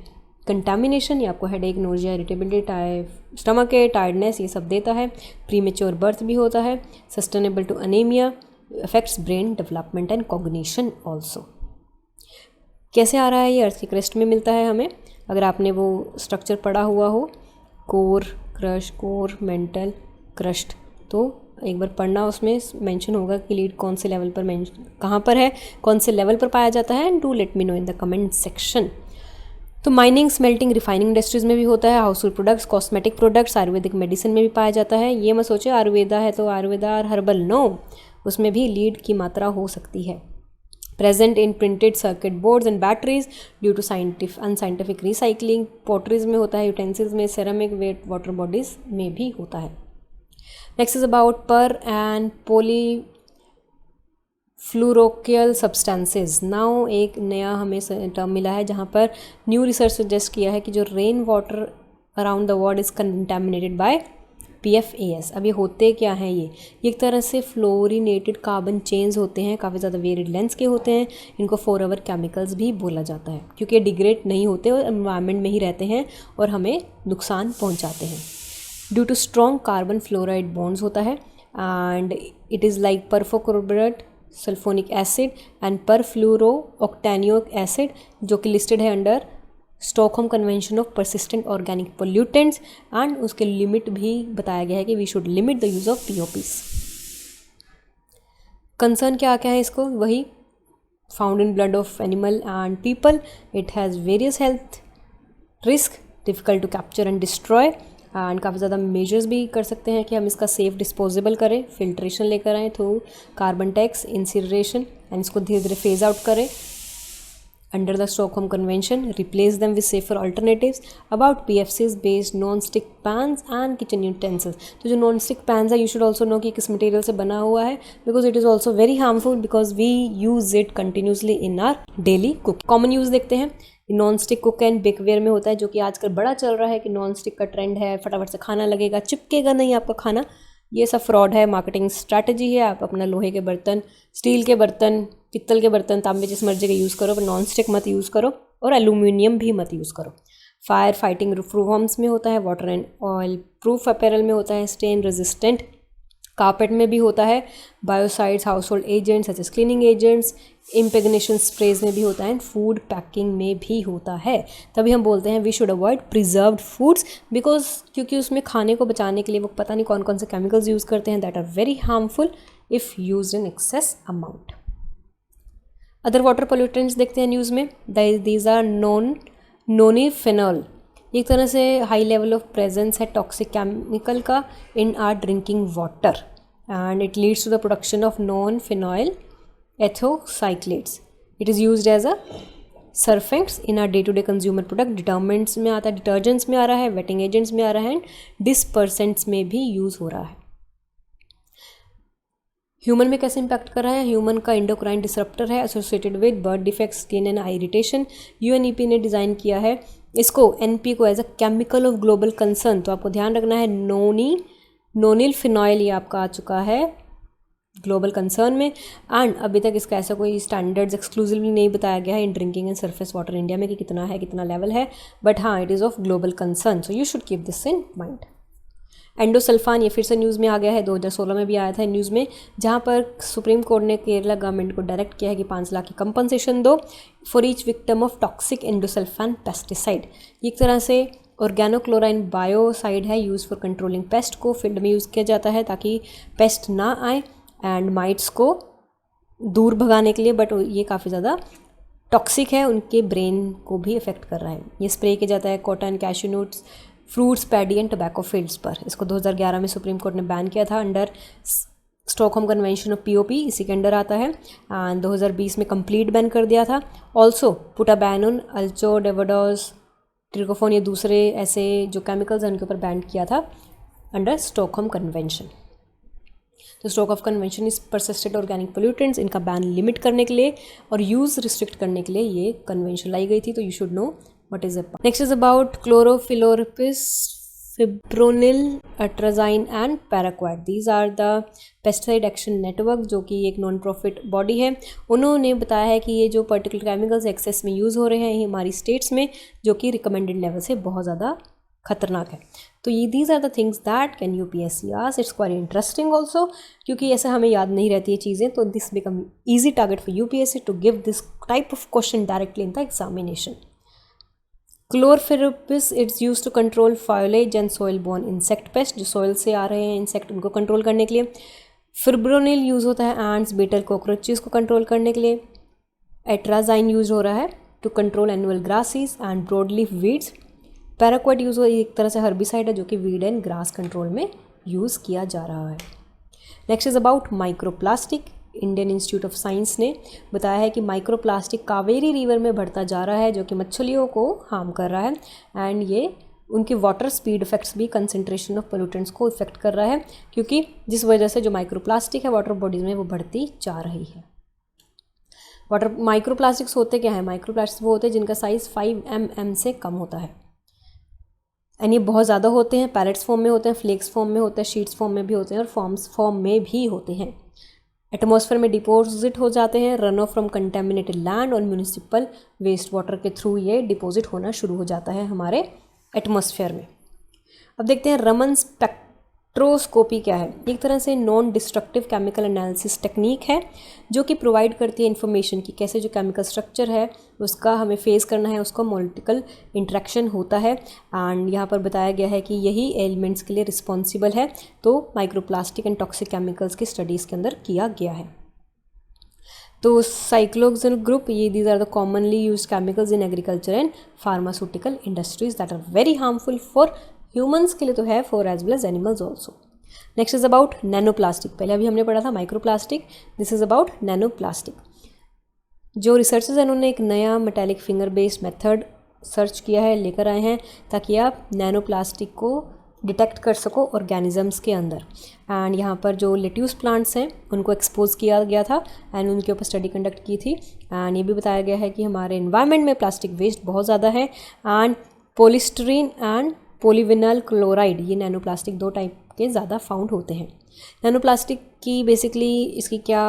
contamination. ये आपको हेडेक, नोजिया, इरिटेबिलिटी, स्टमक के टायर्डनेस ये सब देता है। प्रीमेच्योर बर्थ भी होता है। Sustainable to anaemia, affects brain development and cognition also. कैसे आ रहा है ये? अर्थ की क्रस्ट में मिलता है हमें। अगर आपने वो स्ट्रक्चर पढ़ा हुआ हो, core, crush, core, mental, crust, तो एक बार पढ़ना, उसमें मेंशन होगा कि लीड कौन से लेवल पर कहाँ पर है, कौन से लेवल पर पाया जाता है, and do let me know in the comment section. तो माइनिंग, स्मेल्टिंग, रिफाइनिंग इंडस्ट्रीज़ में भी होता है, house hold products, cosmetic products, Ayurvedic medicine में भी पाया जाता है। ये मत सोचे आयुर्वेदा है तो आयुर्वेदा और हर्बल, नो, उसमें भी लीड की मात्रा हो सकती है। Present in printed circuit boards and batteries due to unscientific recycling. Potteries में होता है, यूटेंसिल्स में, सेरामिक, वेट वाटर बॉडीज में भी होता है। नेक्स्ट इज अबाउट पर एंड पॉलीफ्लूरोकियल सब्सटेंसेज। नाउ एक नया हमें टर्म मिला है जहाँ पर न्यू रिसर्च सजेस्ट किया है कि जो rain water around the world is contaminated by PFAS। अब ये होते क्या हैं, ये एक तरह से फ्लोरिनेटेड कार्बन चेन्स होते हैं, काफ़ी ज़्यादा वेरिड लेंथ्स के होते हैं। इनको फॉरएवर केमिकल्स भी बोला जाता है क्योंकि ये डिग्रेड नहीं होते और एनवायरनमेंट में ही रहते हैं और हमें नुकसान पहुंचाते हैं। Due to strong carbon fluoride bonds होता है and it is like perfluorooctane sulfonic acid and perfluorooctanoic acid, जो कि लिस्टेड है under Stockholm convention of persistent organic pollutants, and उसके लिमिट भी बताया गया है कि we should limit the use of POPs। Concern क्या क्या है इसको, वही found in blood of animal and people, it has various health risk, difficult to capture and destroy, and काफ़ी ज़्यादा मेजर्स भी कर सकते हैं कि हम इसका सेफ डिस्पोजेबल करें, फिल्ट्रेशन लेकर आएँ through carbon tax, incineration, and इसको धीरे धीरे फेज आउट करें under the Stockholm Convention, replace them with safer alternatives। About PFCs based non-stick pans and kitchen utensils। तो जो non-stick pans है, you should also know कि किस material से बना हुआ है, because it is also very harmful because we use it continuously in our daily cooking। common use देखते हैं, नॉन-स्टिक कुक एंड बेकवेयर में होता है, जो कि आजकल बड़ा चल रहा है कि नॉन-स्टिक का ट्रेंड है, फटाफट से खाना लगेगा, चिपकेगा नहीं आपका खाना। ये सब फ्रॉड है, मार्केटिंग स्ट्रैटेजी है। आप अपना लोहे के बर्तन, स्टील के बर्तन, पित्तल के बर्तन, तांबे, जिस मर्जी का यूज़ करो, पर नॉन स्टिक मत यूज़ करो और एल्यूमिनियम भी मत यूज़ करो। फायर फाइटिंग प्रूफ में होता है, water and oil proof apparel में होता है, स्टेन रेजिस्टेंट कारपेट में भी होता है, biocides, household agents such as cleaning agents, impregnation sprays में भी होता है, फूड पैकिंग में भी होता है। तभी हम बोलते हैं we should avoid preserved foods, because क्योंकि उसमें खाने को बचाने के लिए वो पता नहीं कौन कौन से केमिकल्स यूज़ करते हैं that are very harmful if use in excess amount. Other water pollutants देखते हैं न्यूज़ में, दीज आर नोनीफेनॉल। एक तरह से हाई लेवल ऑफ प्रेजेंस है टॉक्सिक केमिकल का in our drinking water and it leads to the production of nonylphenol ethoxylates. It is used as a surfactants in our day to day consumer product. Detergents में आता है, डिटर्जेंट्स में आ रहा है, वेटिंग एजेंट्स में आ रहा है, एंड डिस्पर्सेंट्स में भी यूज़ हो रहा है। ह्यूमन में कैसे इंपैक्ट कर रहा है, ह्यूमन का इंडोक्राइन डिसरप्टर है associated with birth defects, skin and eye irritation. UNEP ने डिज़ाइन किया है इसको, NP को as a chemical of global concern. तो आपको ध्यान रखना है, नोनिल फिनॉइल ये आपका आ चुका है ग्लोबल कंसर्न में, एंड अभी तक इसका ऐसा कोई स्टैंडर्ड्स एक्सक्लूसिवली नहीं बताया गया है in drinking and surface water India में कि कितना है, कितना लेवल है, बट हाँ it is of global concern, so you should keep this in mind. Endosulfan ये फिर से न्यूज़ में आ गया है, 2016 में भी आया था न्यूज़ में, जहाँ पर सुप्रीम कोर्ट ने केरला गवर्नमेंट को डायरेक्ट किया है कि 5 लाख की कंपनसेशन दो for each victim of toxic endosulfan pesticide. एक तरह से ऑर्गेनोक्लोराइन बायोसाइड है, यूज़ फॉर कंट्रोलिंग पेस्ट को फील्ड में यूज़ किया जाता है ताकि पेस्ट ना आए एंड माइट्स को दूर भगाने के लिए, बट ये काफ़ी ज़्यादा टॉक्सिक है, उनके ब्रेन को भी इफेक्ट कर रहा है। ये स्प्रे किया जाता है cotton, cashew nuts, fruits, paddy and tobacco fields पर। इसको 2011 में सुप्रीम कोर्ट ने बैन किया था under Stockholm convention of POP, इसी के अंडर आता है, एंड 2020 में कंप्लीट बैन कर दिया था। Also put a ban on alachlor, dichlorvos, trichlorfon, ये दूसरे ऐसे जो केमिकल्स हैं उनके ऊपर बैन किया था अंडर स्टॉकहोम कन्वेंशन। तो स्टॉकहोम कन्वेंशन इस परसिस्टेंट ऑर्गेनिक पोल्यूटेंट्स, इनका बैन लिमिट करने के लिए और यूज़ रिस्ट्रिक्ट करने के लिए ये कन्वेंशन लाई गई थी, तो you should know what is it. Next is about chlorophyllorpis, fipronil, atrazine and paraquat. These are the pesticide action network, जो कि एक नॉन प्रॉफिट बॉडी है। उन्होंने बताया है कि ये जो पर्टिकुलर केमिकल्स एक्सेस में यूज़ हो रहे हैं हमारी स्टेट्स में, जो कि रिकमेंडेड लेवल से बहुत ज़्यादा खतरनाक है। तो ये these are the things that can UPSC ask. It's quite interesting also, क्योंकि ऐसे हमें याद नहीं रहती है चीज़ें, तो this become easy target for UPSC to give this type of question directly in the examination. Chlorpyrifos it's use to control foliage and soil borne insect pest, जो सॉइल से आ रहे हैं इंसेक्ट उनको कंट्रोल करने के लिए। फिब्रोनिल यूज़ होता है एंट्स बीटल कॉकरोचेस को कंट्रोल करने के लिए। एट्राजाइन यूज हो रहा है to control annual grasses and broadleaf weeds. Paraquat use हो एक तरह से हर्बिसाइड है जो कि वीड एंड ग्रास कंट्रोल में यूज़ किया जा रहा है। Next is about microplastic. Indian Institute of Science ने बताया है कि माइक्रोप्लास्टिक कावेरी रिवर में बढ़ता जा रहा है जो कि मछलियों को हार्म कर रहा है एंड ये उनकी वाटर स्पीड इफेक्ट्स भी कंसंट्रेशन ऑफ पोल्यूटेंट्स को इफेक्ट कर रहा है, क्योंकि जिस वजह से जो माइक्रोप्लास्टिक है वाटर बॉडीज़ में वो बढ़ती जा रही है। वाटर माइक्रोप्लास्टिक्स होते क्या है? माइक्रोप्लास्टिक्स वो होते हैं जिनका साइज़ 5 mm से कम होता है एंड ये बहुत ज़्यादा होते हैं। पैलेट्स फॉर्म में होते हैं, फ्लेक्स फॉर्म में होते हैं, शीट्स फॉर्म में भी होते हैं और फॉर्म में भी होते हैं। एटमॉस्फेयर में डिपोजिट हो जाते हैं run of from contaminated land और म्यूनिसिपल वेस्ट वाटर के थ्रू ये डिपॉजिट होना शुरू हो जाता है हमारे एटमॉस्फेयर में। अब देखते हैं रमन स्पेक्ट्रोस्कोपी क्या है। एक तरह से non destructive chemical analysis technique है जो कि प्रोवाइड करती है इन्फॉर्मेशन की कैसे जो केमिकल स्ट्रक्चर है उसका हमें फेस करना है, उसका मॉलिक्यूलर इंट्रैक्शन होता है एंड यहाँ पर बताया गया है कि यही एलिमेंट्स के लिए रिस्पॉन्सिबल है। तो माइक्रोप्लास्टिक एंड टॉक्सिक केमिकल्स की स्टडीज़ के अंदर किया गया है। तो साइक्लोहेक्सेन ग्रुप, ये these are the commonly use chemicals in agriculture and pharmaceutical industries that are very harmful for humans के लिए तो है, for as well as animals also. Next is about nano plastic. पहले अभी हमने पढ़ा था microplastic, this is about nano plastic. जो रिसर्चर्स हैं उन्होंने एक नया metallic finger based method search किया है, लेकर आए हैं ताकि आप नैनो प्लास्टिक को डिटेक्ट कर सको ऑर्गेनिजम्स के अंदर। एंड यहाँ पर जो लेट्यूस प्लांट्स हैं उनको एक्सपोज किया गया था एंड उनके ऊपर स्टडी कंडक्ट की थी एंड ये भी बताया गया है कि हमारे इन्वायरमेंट में प्लास्टिक वेस्ट बहुत ज़्यादा है and polystyrene and polyvinyl chloride, ये नैनो प्लास्टिक दो टाइप के ज़्यादा फाउंड होते हैं। नैनो प्लास्टिक की बेसिकली इसकी क्या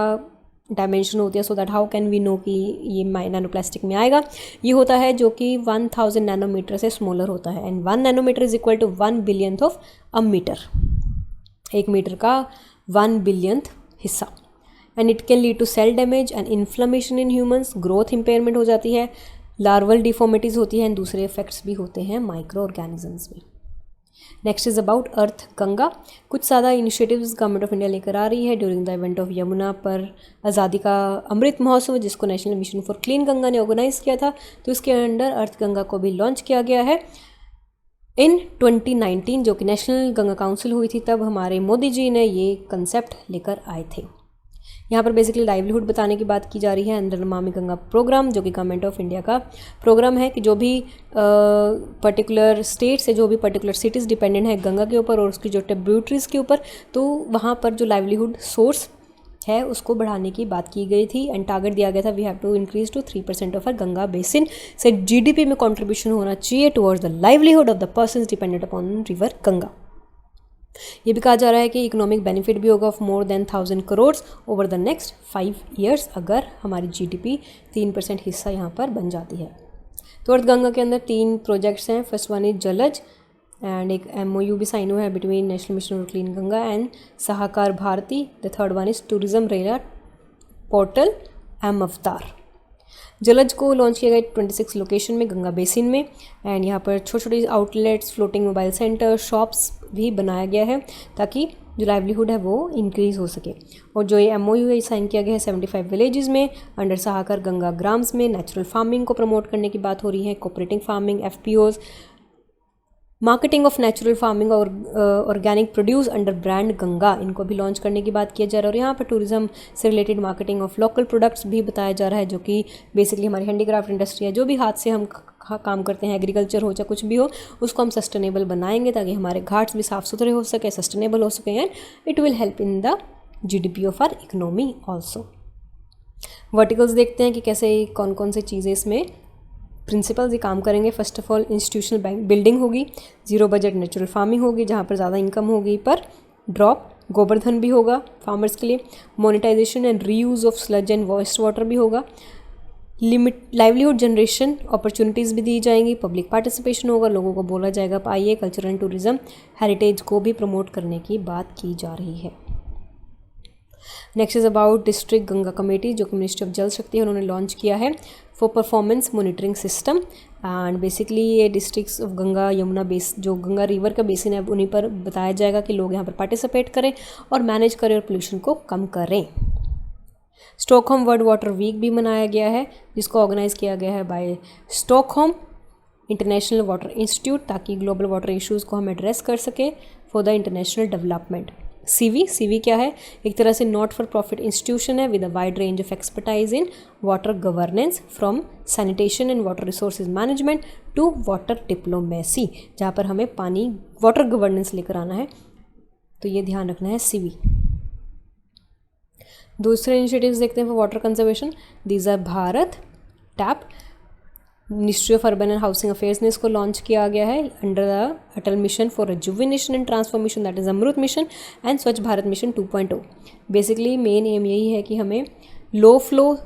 डायमेंशन होती है, so that how can we know कि ये नैनो प्लास्टिक में आएगा। ये होता है जो कि 1000 नैनोमीटर से स्मॉलर होता है and 1 nanometre is equal to 1 billionth of a metre, 1 metre का 1 बिलियंथ हिस्सा। And it can lead to cell damage and inflammation in humans, growth impairment हो जाती है, लार्वल डिफॉर्मिटीज़ होती हैं एंड दूसरे इफेक्ट्स भी होते हैं माइक्रो ऑर्गेनिजम्स में। Next is about earth Ganga. कुछ ज़्यादा इनिशिएटिव्स गवर्नमेंट ऑफ इंडिया लेकर आ रही है during the event of Yamuna पर आज़ादी का अमृत महोत्सव, जिसको national Mission for Clean Ganga ने ऑर्गेनाइज किया था। तो इसके अंडर अर्थ गंगा को भी लॉन्च किया गया है इन 2019, जो कि नेशनल गंगा काउंसिल हुई थी, तब हमारे मोदी जी ने ये कंसेप्ट लेकर आए थे। यहाँ पर बेसिकली लाइवलीहुड बताने की बात की जा रही है अंडर नमामि गंगा प्रोग्राम, जो कि गवर्नमेंट ऑफ इंडिया का प्रोग्राम है कि जो भी पर्टिकुलर स्टेट से जो भी पर्टिकुलर सिटीज़ डिपेंडेंट है गंगा के ऊपर और उसकी जो ट्रिब्यूटरीज के ऊपर, तो वहाँ पर जो लाइवलीहुड सोर्स है उसको बढ़ाने की बात की गई थी एंड टारगेट दिया गया था we have to increase to 3% of our Ganga basin से GDP में कंट्रीब्यूशन होना चाहिए towards the livelihood of the persons dependent upon river Ganga. ये भी कहा जा रहा है कि इकोनॉमिक बेनिफिट भी होगा of more than 1000 crore over the next 5 years अगर हमारी GDP 3% हिस्सा यहाँ पर बन जाती है। तो अर्थ गंगा के अंदर 3 प्रोजेक्ट्स हैं। First one is Jalaj and एक MOU भी साइन हुआ है between National Mission for Clean Ganga and Sahakar Bharati. The third one is tourism रेला पोर्टल अवतार। जलज को लॉन्च किया गया 26 लोकेशन में गंगा बेसिन में एंड यहाँ पर छोटी छोटी outlets, floating mobile centre, shops भी बनाया गया है ताकि जो लाइवलीहुड है वो इंक्रीज़ हो सके। और जो ये MOU है साइन किया गया है 75 विलेजेस में अंडर सहाकर गंगा ग्राम्स में नेचुरल फार्मिंग को प्रमोट करने की बात हो रही है, cooperative farming, FPOs, marketing of natural farming और organic produce under brand Ganga, इनको भी लॉन्च करने की बात किया जा रहा है। और यहाँ पर टूरिज्म से related marketing of local products भी बताया जा रहा है, जो कि बेसिकली हमारी हैंडीक्राफ्ट इंडस्ट्री है, जो भी हाथ से हम काम करते हैं, एग्रीकल्चर हो चाहे कुछ भी हो, उसको हम सस्टेनेबल बनाएंगे ताकि हमारे घाट्स भी साफ़ सुथरे हो सके, सस्टेनेबल हो सके and it will help in the GDP of our economy also. Verticals देखते हैं कि कैसे कौन कौन सी चीज़ें इसमें प्रिंसिपल्स ये काम करेंगे। First of all institutional bank building होगी, जीरो बजट नेचुरल फार्मिंग होगी जहाँ पर ज़्यादा इनकम होगी पर ड्रॉप, गोबरधन भी होगा फार्मर्स के लिए, monetisation and reuse of sludge and waste water भी होगा, लिमिट लाइवलीहुड जनरेशन अपॉर्चुनिटीज़ भी दी जाएंगी, पब्लिक पार्टिसिपेशन होगा, लोगों को बोला जाएगा आइए कल्चर एंड टूरिज्म हेरिटेज को भी प्रमोट करने की बात की जा रही है। Next is about district Ganga committee, जो कि मिनिस्ट्री ऑफ जल शक्ति है, उन्होंने लॉन्च किया है for performance monitoring system. And basically ये districts of Ganga Yamuna basin, जो गंगा रिवर का बेसिन है, उन्हीं पर बताया जाएगा कि लोग यहाँ पर पार्टिसिपेट करें और मैनेज करें और पोल्यूशन को कम करें। स्टॉकहोम वर्ल्ड वाटर वीक भी मनाया गया है, जिसको ऑर्गेनाइज किया गया है by Stockholm International Water Institute, ताकि ग्लोबल वाटर इश्यूज़ को हम एड्रेस कर सके फॉर द इंटरनेशनल डेवलपमेंट। सीवी क्या है? एक तरह से नॉट फॉर प्रॉफिट इंस्टीट्यूशन है with a wide range of expertise in water governance, from sanitation and water resources management to water diplomacy, जहाँ पर हमें पानी वाटर गवर्नेंस लेकर आना है, तो ये ध्यान रखना है सीवी। दूसरे इनिशिएटिव्स देखते हैं for water conservation. These are Bharat tap, ministry of urban and housing affairs ने इसको लॉन्च किया गया है under the Atal mission for rejuvenation and transformation, that is AMRUT mission and Swachh Bharat mission 2.0। Basically main aim यही है कि हमें low flow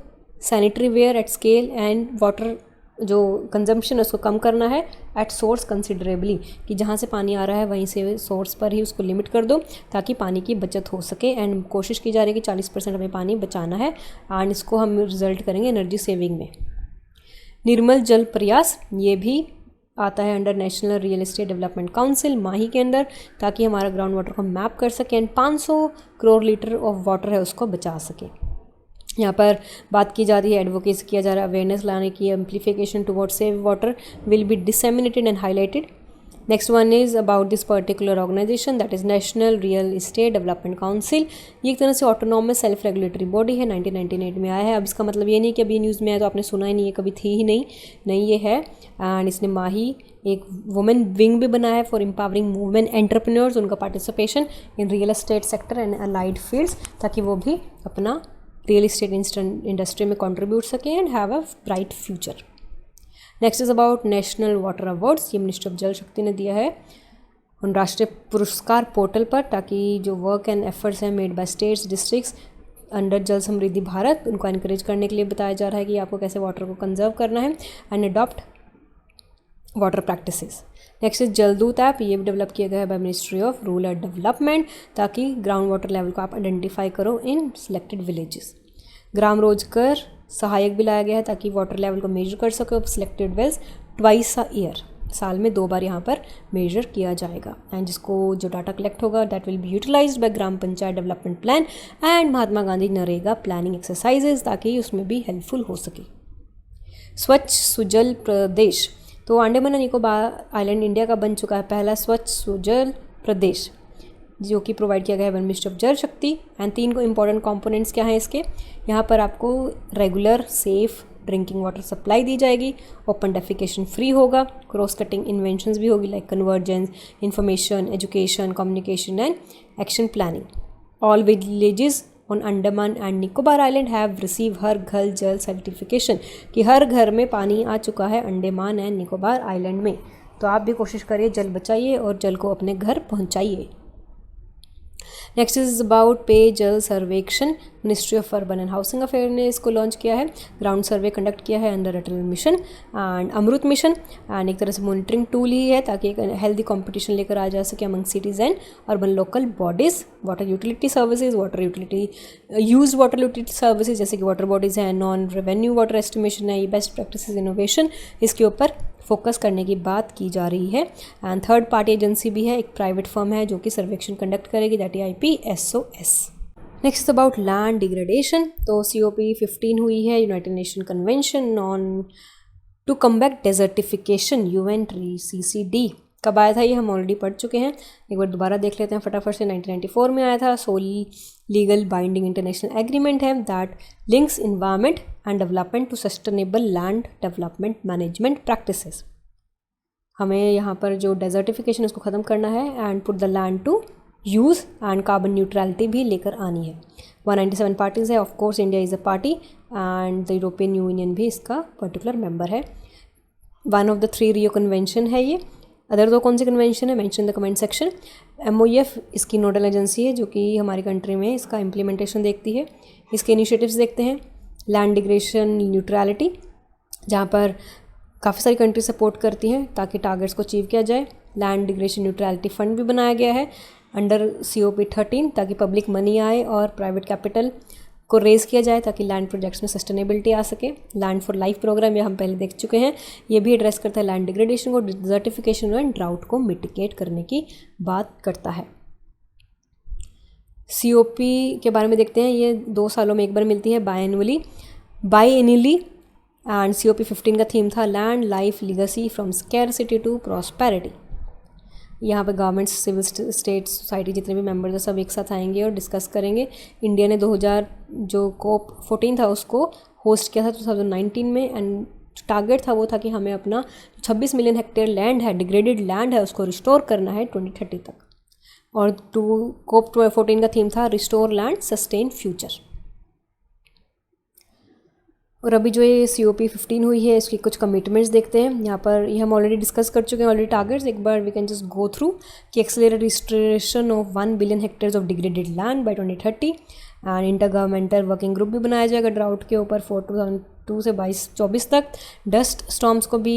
sanitary ware at scale and water जो कंजम्पशन है उसको कम करना है एट सोर्स कंसिडरेबली, कि जहाँ से पानी आ रहा है वहीं से सोर्स पर ही उसको लिमिट कर दो ताकि पानी की बचत हो सके। एंड कोशिश की जा रही है कि 40% हमें पानी बचाना है, एंड इसको हम रिजल्ट करेंगे एनर्जी सेविंग में। निर्मल जल प्रयास, ये भी आता है under national real estate development council माही के अंदर, ताकि हमारा ग्राउंड वाटर को मैप कर सकें and 500 crore litre of water है उसको बचा सके। यहाँ पर बात की जा रही है, एडवोकेसी किया जा रहा है, अवेयरनेस लाने की, amplification towards save water will be disseminated and highlighted. Next one is about this particular organisation, that is National real estate development Council. ये एक तरह से ऑटोनॉमस सेल्फ रेगुलेटरी बॉडी है, 1998 में आया है। अब इसका मतलब ये नहीं कि अभी न्यूज़ में आया तो आपने सुना ही नहीं है, कभी थी ही नहीं ये है। एंड इसने माही एक वुमेन विंग भी बनाया है फॉर एम्पावरिंग वुमेन एंटरप्रेन्योर्स, उनका participation in real estate sector and allied fields, ताकि वो भी अपना रियल एस्टेट इंडस्ट्री में कंट्रीब्यूट सकें and have a bright future. Next is about national water awards, ये मिनिस्ट्री ऑफ जल शक्ति ने दिया है उन राष्ट्रीय पुरस्कार पोर्टल पर, ताकि जो वर्क एंड एफर्ट्स हैं made by states districts under जल समृद्धि भारत, उनको इनक्रेज करने के लिए बताया जा रहा है कि आपको कैसे वाटर को कंजर्व करना है and adopt water practices. Next is Jaldoot app, ये भी डेवलप किया गया है by ministry of rural development, ताकि ग्राउंड वाटर लेवल को आप आइडेंटिफाई करो इन सिलेक्टेड विलेजेस। ग्राम रोजगार सहायक भी लाया गया है ताकि वाटर लेवल को मेजर कर सके of selected wells twice a year, साल में 2 बार यहाँ पर मेजर किया जाएगा। एंड जिसको जो डाटा कलेक्ट होगा that will be utilised by gram panchayat development plan and Mahatma Gandhi NREGA planning exercises, ताकि उसमें भी हेल्पफुल हो सके। स्वच्छ सुजल प्रदेश, तो Andaman and Nicobar island India का बन चुका है पहला स्वच्छ सुजल प्रदेश, जो कि प्रोवाइड किया गया है मिनिस्ट्री ऑफ जल शक्ति। एंड 3 को इंपॉर्टेंट कंपोनेंट्स क्या हैं इसके, यहाँ पर आपको regular safe drinking water supply दी जाएगी, ओपन डेफिकेशन फ्री होगा, क्रॉस कटिंग इन्वेंशंस भी होगी like convergence, information, education, communication and action planning. All villages on Andaman and Nicobar island have receive Har Ghar Jal certification, कि हर घर में पानी आ चुका है अंडमान एंड निकोबार आइलैंड में। तो आप भी कोशिश करिए, जल बचाइए और जल को अपने घर पहुंचाइए। नेक्स्ट इज अबाउट पे जल सर्वेक्षण, ministry of urban and housing affair ने इसको लॉन्च किया है। ग्राउंड सर्वे कंडक्ट किया है under Atal Mission and Amrut mission, and एक तरह से मॉनिटरिंग टूल ही है ताकि एक हेल्दी कंपटीशन लेकर आ जा सके among cities and urban local bodies. Water utility services, water utility use water utility services जैसे कि वाटर बॉडीज़ हैं, नॉन रेवेन्यू वाटर एस्टिमेशन है, ये बेस्ट प्रैक्टिसेस इनोवेशन, इसके ऊपर फोकस करने की बात की जा रही है। एंड थर्ड पार्टी एजेंसी भी है, एक प्राइवेट फर्म है जो कि सर्वेक्षण कंडक्ट करेगी, that is IPSOS। Next about land degradation, तो COP 15 हुई है, United Nation Convention on to combat desertification, UNCCD। कब आया था ये हम ऑलरेडी पढ़ चुके हैं, एक बार दोबारा देख लेते हैं फटाफट से। 1994 में आया था। Solely legal binding international agreement है that links environment and development to sustainable land development management practices. हमें यहाँ पर जो डेजर्टिफिकेशन उसको ख़त्म करना है and put the land to use and carbon neutrality भी लेकर आनी है। 197 पार्टीज़ है, of course India is a party and the European Union भी इसका पर्टिकुलर मेंबर है। One of the 3 Rio convention है ये। अदर 2 कौन सी कन्वेंशन है, mention the comment section. MOEF इसकी नोडल एजेंसी है जो कि हमारी कंट्री में इसका इम्प्लीमेंटेशन देखती है। इसके इनिशिएटिव्स देखते हैं। लैंड डिग्रेडेशन न्यूट्रलिटी, जहाँ पर काफ़ी सारी कंट्री सपोर्ट करती हैं ताकि टारगेट्स को अचीव किया जाए। लैंड डिग्रेडेशन न्यूट्रलिटी फंड भी बनाया गया है अंडर COP13 ताकि पब्लिक मनी आए और प्राइवेट कैपिटल को रेज़ किया जाए ताकि लैंड प्रोजेक्ट्स में सस्टेनेबिलिटी आ सके। लैंड फॉर लाइफ प्रोग्राम ये हम पहले देख चुके हैं, ये भी एड्रेस करता है लैंड डिग्रेडेशन को, डिजर्टिफिकेशन एंड ड्राउट को मिटिगेट करने की बात करता है। COP के बारे में देखते हैं, ये 2 सालों में एक बार मिलती है बायएनुअली एंड COP15 का थीम था land life legacy from scarcity to prosperity. यहाँ पे गवर्नमेंट, सिविल, स्टेट, सोसाइटी जितने भी मेंबर्स हैं सब एक साथ आएंगे और डिस्कस करेंगे। इंडिया ने 2000 जो COP14 था उसको होस्ट किया था 2019 में, एंड टारगेट था वो था कि हमें अपना 26 मिलियन हेक्टेयर लैंड है, डिग्रेडेड लैंड है, उसको रिस्टोर करना है 2030 तक। और COP14 का थीम था रिस्टोर लैंड सस्टेन फ्यूचर। और अभी जो ये COP15 हुई है इसकी कुछ कमिटमेंट्स देखते हैं। यहाँ पर ये हम ऑलरेडी डिस्कस कर चुके हैं ऑलरेडी टारगेट्स, एक बार we can just go through कि accelerate restoration of 1 billion hectares of degraded land by 2030 and inter governmental working group भी बनाया जाएगा ड्राउट के ऊपर 2002 से 2024 तक। डस्ट स्टॉर्म्स को भी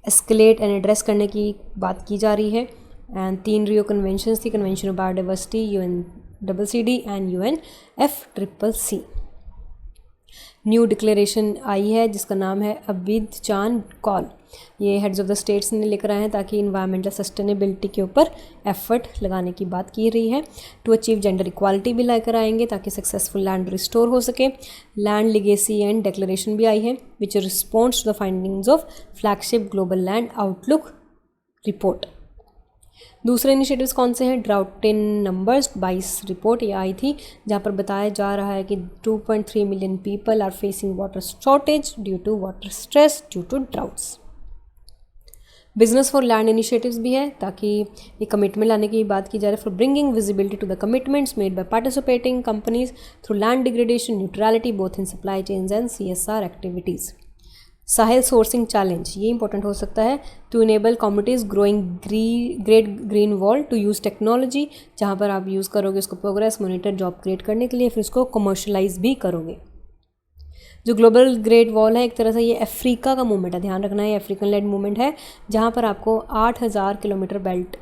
एस्केलेट एंड एड्रेस करने की बात की जा रही है। एंड 3 रियो कन्वेंशंस थी, convention of biodiversity, UNCCD and UNFCCC। New declaration आई है जिसका नाम है अबिदजान कॉल, ये हेड्स ऑफ द स्टेट्स ने लेकर आए हैं ताकि इन्वायरमेंटल सस्टेनेबिलिटी के ऊपर एफर्ट लगाने की बात की रही है। टू अचीव जेंडर इक्वालिटी भी लेकर आएंगे ताकि सक्सेसफुल लैंड रिस्टोर हो सके। लैंड लिगेसी एंड डिक्लेरेशन भी आई है which responds to the findings of flagship global land outlook report. दूसरे इनिशिएटिव्स कौन से हैं? ड्राउट इन नंबर्स 22 रिपोर्ट ये आई थी जहाँ पर बताया जा रहा है कि 2.3 million people are facing water shortage due to water stress due to droughts. Business for land initiatives भी है ताकि ये कमिटमेंट लाने की बात की जा रही है for bringing visibility to the commitments made by participating companies through land degradation neutrality both in supply chains and CSR activities. Sahel sourcing challenge ये इंपॉर्टेंट हो सकता है to enable communities growing great green wall to use technology, जहाँ पर आप यूज़ करोगे उसको प्रोग्रेस मॉनिटर जॉब क्रिएट करने के लिए, फिर उसको कमर्शलाइज भी करोगे। जो ग्लोबल ग्रेट वॉल है एक तरह से ये अफ्रीका का मूवमेंट है, ध्यान रखना है अफ्रीकन लेड मूवमेंट है जहाँ पर आपको 8000 किलोमीटर बेल्ट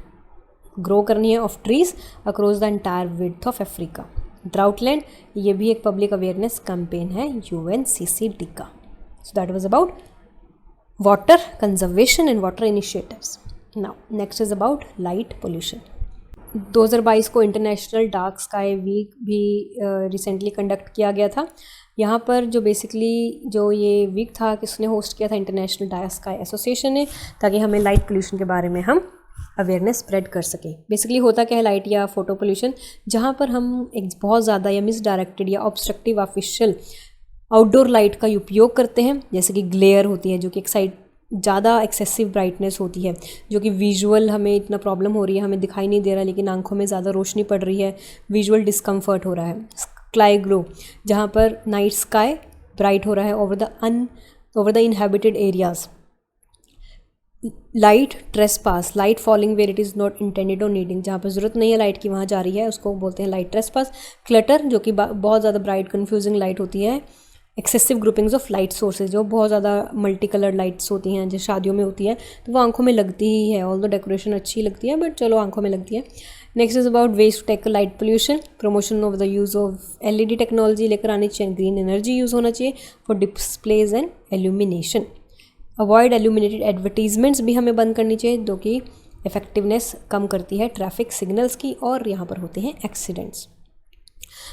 ग्रो करनी है of trees across the entire width of Africa. Drought land ये भी एक पब्लिक अवेयरनेस कैंपेन है UNCCD का। So that was about water conservation and water initiatives. Now next is about light pollution. 2022 को इंटरनेशनल डार्क स्काई वीक भी रिसेंटली कंडक्ट किया गया था। यहाँ पर जो बेसिकली जो ये वीक था किसने होस्ट किया था? इंटरनेशनल डार्क स्काई एसोसिएशन ने, ताकि हमें लाइट पोल्यूशन के बारे में हम अवेयरनेस स्प्रेड कर सकें। बेसिकली होता क्या है लाइट या फोटो पोल्यूशन, जहाँ पर हम एक बहुत ज़्यादा या मिसडायरेक्टेड या ऑब्स्ट्रक्टिव आर्टिफिशियल आउटडोर लाइट का उपयोग करते हैं, जैसे कि ग्लेयर होती है जो कि एक साइड ज़्यादा एक्सेसिव ब्राइटनेस होती है, जो कि विजुअल हमें इतना प्रॉब्लम हो रही है, हमें दिखाई नहीं दे रहा लेकिन आंखों में ज़्यादा रोशनी पड़ रही है, विजुअल डिस्कम्फर्ट हो रहा है। स्काई ग्लो जहाँ पर नाइट स्काई ब्राइट हो रहा है over the inhabited areas. Light trespass, light falling where it is not intended और नीडिंग, जहाँ पर ज़रूरत नहीं है लाइट की वहाँ जा रही है, उसको बोलते हैं लाइट ट्रेसपास। क्लटर जो कि बहुत ज़्यादा ब्राइट कन्फ्यूजिंग लाइट होती है। Excessive groupings of light sources जो बहुत ज़्यादा मल्टी कलर लाइट्स होती हैं जो शादियों में होती हैं तो वो आंखों में लगती ही है, ऑल द डेकोरेशन अच्छी लगती है बट चलो आंखों में लगती है। Next is about ways to tackle light pollution, promotion of the use of LED technology लेकर आनी चाहिए, ग्रीन एनर्जी यूज़ होना चाहिए for displays and illumination. Avoid illuminated advertisements भी हमें बंद करनी चाहिए जो कि इफेक्टिवनेस कम करती है ट्रैफिक सिग्नल्स की और यहाँ पर होते हैं accidents.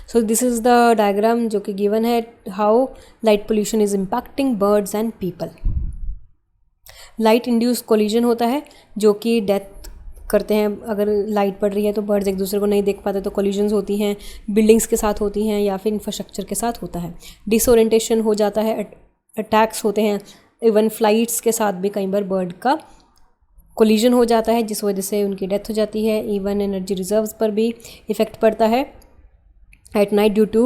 So this is the diagram जो कि गिवन है how light pollution is impacting birds and people. Light induce collision होता है जो कि डेथ करते हैं, अगर लाइट पड़ रही है तो बर्ड्स एक दूसरे को नहीं देख पाते तो कोलिजन्स होती हैं, बिल्डिंग्स के साथ होती हैं या फिर इंफ्रास्ट्रक्चर के साथ होता है। डिसओरिएंटेशन हो जाता है, अटैक्स होते हैं, इवन फ्लाइट्स के साथ भी कई बार बर्ड का कोलिजन हो जाता है जिस वजह से उनकी डेथ हो जाती है। इवन एनर्जी रिजर्व्स पर भी इफ़ेक्ट पड़ता है at night due to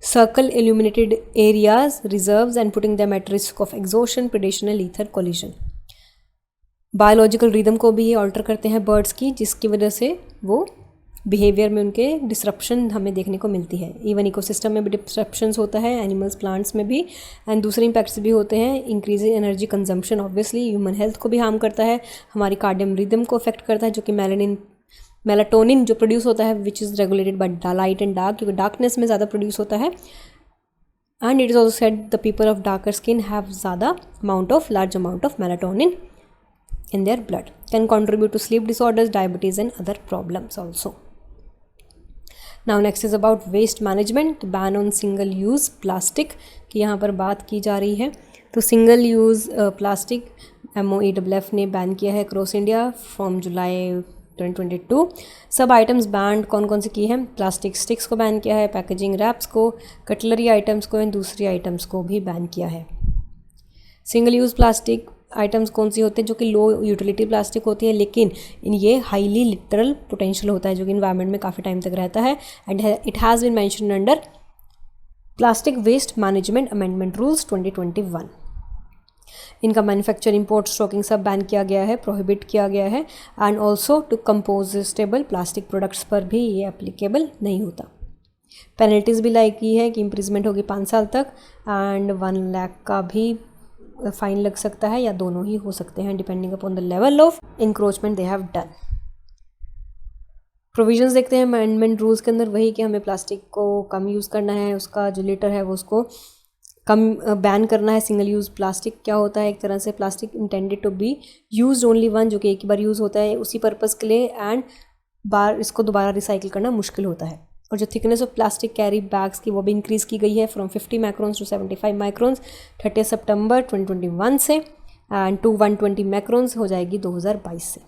circle illuminated areas reserves and putting them at risk of exhaustion, predation and lethal collision. Biological rhythm को भी ये ऑल्टर करते हैं बर्ड्स की, जिसकी वजह से वो बिहेवियर में उनके डिसरप्शन हमें देखने को मिलती है। इवन इकोसिस्टम में भी डिसरप्शंस होता है, एनिमल्स प्लांट्स में भी, एंड दूसरे इम्पैक्ट्स भी होते हैं। Increase energy consumption obviously human health को भी हार्म करता है, हमारी कार्डियम रिदम को अफेक्ट करता है जो कि मेलानिन मेलाटोनिन जो प्रोड्यूस होता है which is regulated by light and dark, क्योंकि डार्कनेस में ज़्यादा प्रोड्यूस होता है. And it is also said the people of darker skin have ज़्यादा large amount of melatonin in their blood, can contribute to sleep disorders, diabetes and other problems also. Now next is about waste management, ban on single use plastic की यहाँ पर बात की जा रही है. तो सिंगल यूज़ प्लास्टिक MOEFF ने बैन किया है अक्रॉस इंडिया फ्रॉम जुलाई 2022. सब आइटम्स बैंड कौन कौन से की हैं? प्लास्टिक स्टिक्स को बैन किया है, पैकेजिंग रैप्स को, कटलरी आइटम्स को एंड दूसरी आइटम्स को भी बैन किया है. सिंगल यूज़ प्लास्टिक आइटम्स कौन सी होते हैं? जो कि लो यूटिलिटी प्लास्टिक होती है, लेकिन ये हाईली लिटरल पोटेंशियल होता है जो कि इन्वायरमेंट में काफ़ी टाइम तक रहता है. And it has been mentioned under plastic waste management amendment rules 2021. इनका मैन्युफैक्चर, इंपोर्ट, स्टॉकिंग सब बैन किया गया है, प्रोहिबिट किया गया है. And also to compostable plastic products पर भी ये एप्लीकेबल नहीं होता. पेनल्टीज़ भी लाइक की है कि इम्प्रिजमेंट होगी 5 साल तक एंड 1 लाख का भी फाइन लग सकता है, या दोनों ही हो सकते हैं depending upon the level of encroachment they have done. Provisions देखते हैं अमेंडमेंट रूल्स के अंदर, वही कि हमें प्लास्टिक को कम यूज़ करना है, उसका जो लीटर है वो उसको कम बैन करना है. सिंगल यूज़ प्लास्टिक क्या होता है? एक तरह से plastic intended to be used only one, जो कि एक ही बार यूज़ होता है उसी पर्पज़ के लिए, एंड इसको दोबारा रिसाइकिल करना मुश्किल होता है. और जो thickness of plastic carry bags की वो भी इंक्रीज़ की गई है फ्रॉम 50 माइक्रोन्स टू 75 माइक्रोन्स 30 सितंबर 2021 से, एंड टू 120 माइक्रोन्स हो जाएगी 2022 से.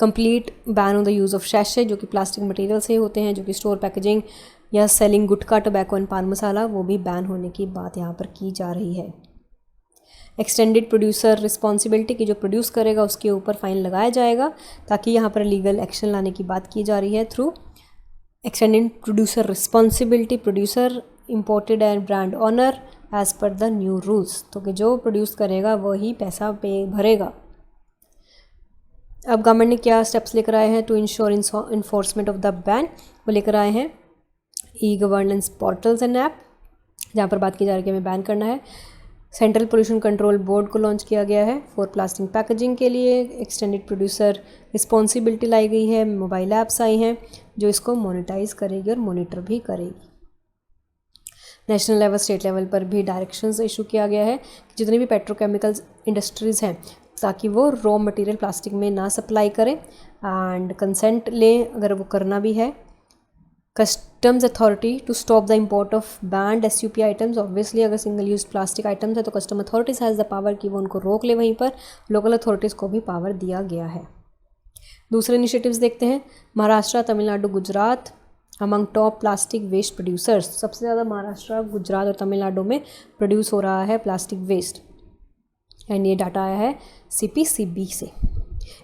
Complete ban on the use of शैशे, जो कि प्लास्टिक मटेरियल से होते हैं, जो कि स्टोर पैकेजिंग या selling gutkha, tobacco and paan masala, वो भी बैन होने की बात यहाँ पर की जा रही है. एक्सटेंडेड प्रोड्यूसर रिस्पॉन्सिबिलिटी की जो प्रोड्यूस करेगा उसके ऊपर फाइन लगाया जाएगा, ताकि यहाँ पर लीगल एक्शन लाने की बात की जा रही है through extended producer responsibility, producer, imported and brand owner as per the new rules. तो कि जो प्रोड्यूस करेगा वही पैसा भरेगा. अब गवर्नमेंट ने क्या स्टेप्स लेकर आए हैं to ensure enforcement of the ban? वो लेकर आए हैं e governance portals and app, जहाँ पर बात की जा रही है कि हमें बैन करना है. सेंट्रल पोल्यूशन कंट्रोल बोर्ड को लॉन्च किया गया है फॉर प्लास्टिक पैकेजिंग के लिए. एक्सटेंडेड प्रोड्यूसर रिस्पॉन्सिबिलिटी लाई गई है. मोबाइल ऐप्स आई हैं जो इसको मोनेटाइज करेगी और मॉनिटर भी करेगी. नेशनल लेवल, स्टेट लेवल पर भी डायरेक्शंस इशू किया गया है कि जितनी भी पेट्रोकेमिकल्स इंडस्ट्रीज़ हैं ताकि वो रॉ मटेरियल प्लास्टिक में ना सप्लाई करें एंड कंसेंट लें अगर वो करना भी है. Customs authority to stop the import of banned SUP items. Obviously अगर सिंगल यूज प्लास्टिक आइटम्स है तो custom authorities has the power कि वो उनको रोक ले. वहीं पर लोकल अथॉरिटीज़ को भी पावर दिया गया है. दूसरे इनिशिएटिव्स देखते हैं. Maharashtra, Tamil Nadu, Gujarat among top plastic waste producers. सबसे ज़्यादा महाराष्ट्र, गुजरात और तमिलनाडु में प्रोड्यूस हो रहा है प्लास्टिक वेस्ट, एंड ये डाटा आया है CPCB से.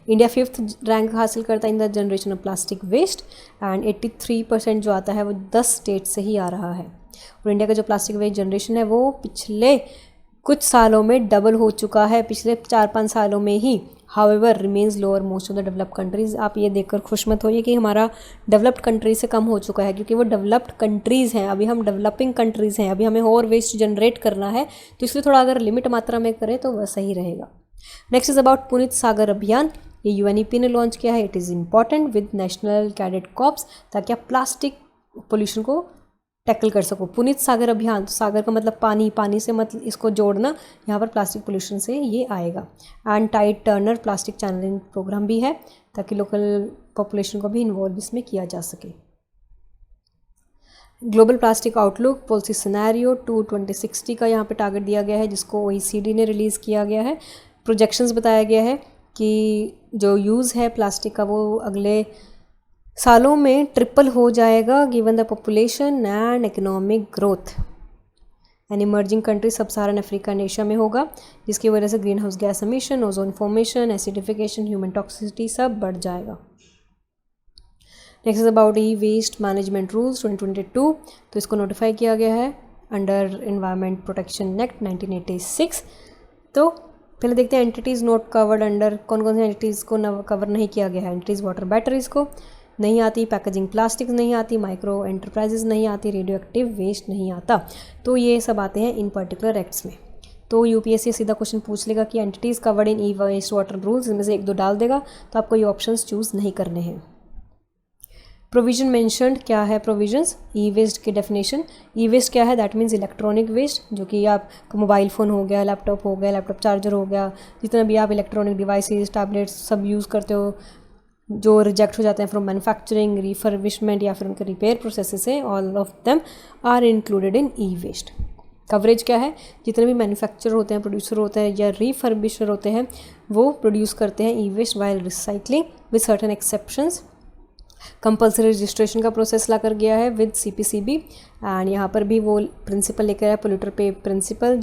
इंडिया 5th रैंक हासिल करता है in the generation of plastic waste, and 83% जो आता है वो 10 स्टेट से ही आ रहा है. और इंडिया का जो प्लास्टिक वेस्ट जनरेशन है वो पिछले कुछ सालों में डबल हो चुका है, पिछले 4-5 सालों में ही. However remains lower most of the developed countries. आप ये देखकर खुश मत होइए कि हमारा डेवलप्ड कंट्रीज से कम हो चुका है, क्योंकि वो डेवलप्ड कंट्रीज़ हैं, अभी हम डेवलपिंग कंट्रीज़ हैं, अभी हमें और वेस्ट जनरेट करना है, तो इसलिए थोड़ा अगर लिमिट मात्रा में करें तो वह सही रहेगा. नेक्स्ट इज़ अबाउट पुनीत सागर अभियान. ये UNEP ने लॉन्च किया है. It is important with national cadet corps, ताकि आप प्लास्टिक पोल्यूशन को टैकल कर सको. पुनीत सागर अभियान, तो सागर का मतलब पानी, पानी से मतलब इसको जोड़ना, यहाँ पर प्लास्टिक पोल्यूशन से ये आएगा. And tide turner plastic channelling programme भी है ताकि लोकल पॉपुलेशन को भी इन्वॉल्व इसमें किया जा सके. Global plastic outlook policy scenario to 2060 का यहाँ पे टारगेट दिया गया है, जिसको OECD ने रिलीज़ किया गया है. प्रोजेक्शंस बताया गया है कि जो यूज़ है प्लास्टिक का वो अगले सालों में ट्रिपल हो जाएगा given the population and economic growth. And emerging country सब सहारन अफ्रीका एंड एशिया में होगा, जिसकी वजह से green house gas emission, ozone formation, acidification, human toxicity सब बढ़ जाएगा. Next is about e waste management rules 2022. तो इसको नोटिफाई किया गया है अंडर एनवायरनमेंट प्रोटेक्शन एक्ट 1986. तो पहले देखते हैं एंटिटीज़ नॉट कवर्ड अंडर. कौन कौन सी एंटिटीज़ को कवर नहीं किया गया है? एंटिटीज़ वाटर बैटरीज़ को नहीं आती, पैकेजिंग प्लास्टिक्स नहीं आती, माइक्रो एंटरप्राइजेज नहीं आती, रेडियो एक्टिव वेस्ट नहीं आता. तो ये सब आते हैं इन पर्टिकुलर एक्ट्स में. तो UPSC सीधा क्वेश्चन पूछ लेगा कि entities covered in e waste water rules, इनमें से 1-2 डाल देगा, तो आपको ये ऑप्शंस चूज़ नहीं करने हैं. प्रोविजन मेंशनड, क्या है प्रोविजंस, ई वेस्ट की डेफिनेशन। ई वेस्ट क्या है, दैट मीन्स इलेक्ट्रॉनिक वेस्ट, जो कि आपका मोबाइल फ़ोन हो गया, लैपटॉप हो गया, लैपटॉप चार्जर हो गया, जितना भी आप इलेक्ट्रॉनिक डिवाइसेस, टैबलेट्स सब यूज़ करते हो जो रिजेक्ट हो जाते हैं फ्रॉम मैन्युफैक्चरिंग, रिफर्बिशमेंट या फिर उनके रिपेयर प्रोसेस से, all of them are included in e waste. Coverage क्या है, जितने भी मैन्युफैक्चर होते हैं, प्रोड्यूसर होते हैं या रिफर्बिशर होते हैं, वो प्रोड्यूस करते हैं e waste while recycling with certain exceptions. Compulsory registration का प्रोसेस ला कर गया है विद CPCB, एंड यहाँ पर भी वो प्रिंसिपल लेकर है, पोल्यूटर पे प्रिंसिपल,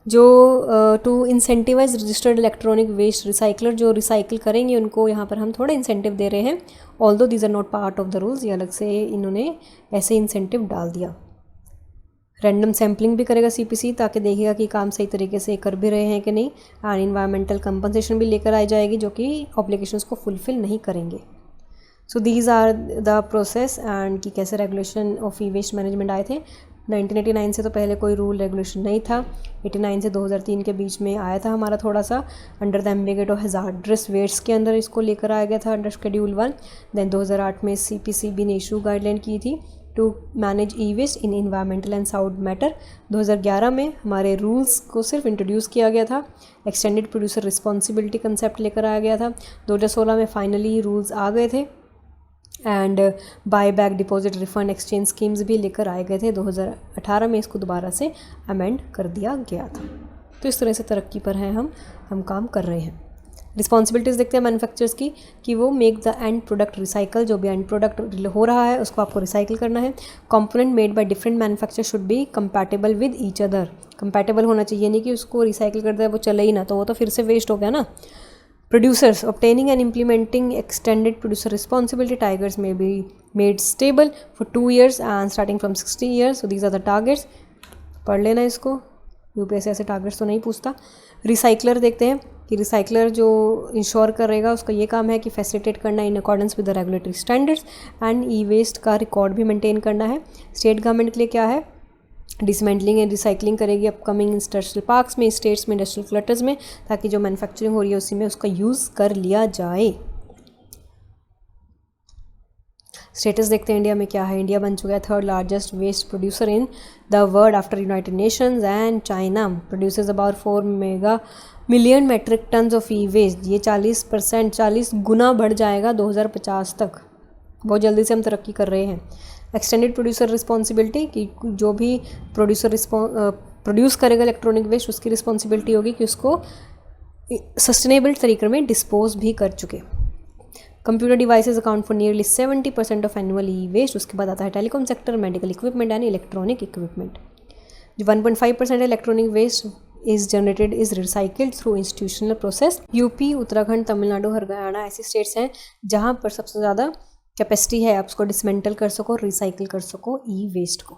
जो to incentivise registered electronic waste recycler, जो रिसाइकिल करेंगे उनको यहाँ पर हम थोड़ा इंसेंटिव दे रहे हैं, although these are not part of the rules, ये अलग से इन्होंने ऐसे इंसेंटिव डाल दिया। रैंडम सैम्पलिंग भी करेगा CPC, ताकि देखेगा कि काम सही तरीके से कर भी रहे हैं कि नहीं, एंड इन्वायरमेंटल कंपनसेशन भी लेकर आई जाएगी जो कि ऑब्लिगेशंस को फुलफिल नहीं करेंगे। So these are the process and कि कैसे regulation of e waste management आए थे। 1989 से तो पहले कोई रूल रेगुलेशन नहीं था, 89 से 2003 के बीच में आया था हमारा थोड़ा सा, under the ambit of hazardous wastes के अंदर इसको लेकर आया गया था अंडर शेड्यूल 1। देन 2008 में CPCB ने इशू गाइडलाइन की थी to manage e waste in environmental and sound matter. 2011 में हमारे रूल्स को सिर्फ इंट्रोड्यूस किया गया था, एक्सटेंडेड प्रोड्यूसर रिस्पॉन्सिबिलिटी कंसेप्ट लेकर आया गया था। 2016 में फाइनली रूल्स आ गए थे and buy back deposit refund exchange schemes भी लेकर आए गए थे। 2018 में इसको दोबारा से अमेंड कर दिया गया था। तो इस तरह से तरक्की पर हैं हम काम कर रहे हैं। रिस्पॉन्सिबिलिटीज़ देखते हैं मैन्युफैक्चरर्स की कि वो make the end product recycle, जो भी एंड प्रोडक्ट हो रहा है उसको आपको रिसाइकिल करना है। Component made by different manufacture should be compatible with each other, compatible होना चाहिए, नहीं कि उसको रिसाइकिल कर दे वो चले ही ना, तो वो तो फिर से वेस्ट हो गया ना। Producers obtaining and implementing extended producer responsibility triggers may be made stable for 2 years and starting from 60 years. So these are the targets. पढ़ लेना इसको, UPSC ऐसे टारगेट्स तो नहीं पूछता। रिसाइकलर देखते हैं कि रिसाइकलर जो इंश्योर करेगा उसका ये काम है कि फैसिलिटेट करना in accordance with the regulatory standards and e waste का रिकॉर्ड भी मेंटेन करना है। स्टेट गवर्नमेंट के लिए क्या है, डिसमेंटलिंग एंड रिसाइकलिंग करेगी अपकमिंग इंडस्ट्रियल पार्क्स में, स्टेट्स में, इंडस्ट्रियल क्लटर्स में, ताकि जो मैन्युफैक्चरिंग हो रही है उसी में उसका यूज़ कर लिया जाए। स्टेटस देखते हैं इंडिया में क्या है। इंडिया बन चुका है 3rd largest waste producer in the world after United Nations and China producers about 4 million metric tons of e waste. ये 40 गुना बढ़ जाएगा 2050 तक, बहुत जल्दी से हम तरक्की कर रहे हैं। एक्सटेंडेड प्रोड्यूसर रिस्पॉन्सिबिलिटी कि जो भी प्रोड्यूसर प्रोड्यूस करेगा इलेक्ट्रॉनिक वेस्ट उसकी रिस्पॉन्सिबिलिटी होगी कि उसको सस्टेनेबल तरीके में डिस्पोज भी कर चुके। Computer devices account for nearly 70% of annual e waste. उसके बाद आता है telecom sector, medical equipment and electronic equipment. जो 1.5% electronic waste is generated is recycled through institutional process. UP, Uttarakhand, Tamil Nadu, Haryana ऐसी स्टेट्स हैं जहाँ पर सबसे ज़्यादा कैपेसिटी है, आप उसको डिसमेंटल कर सको, रिसाइकिल कर सको ई वेस्ट को।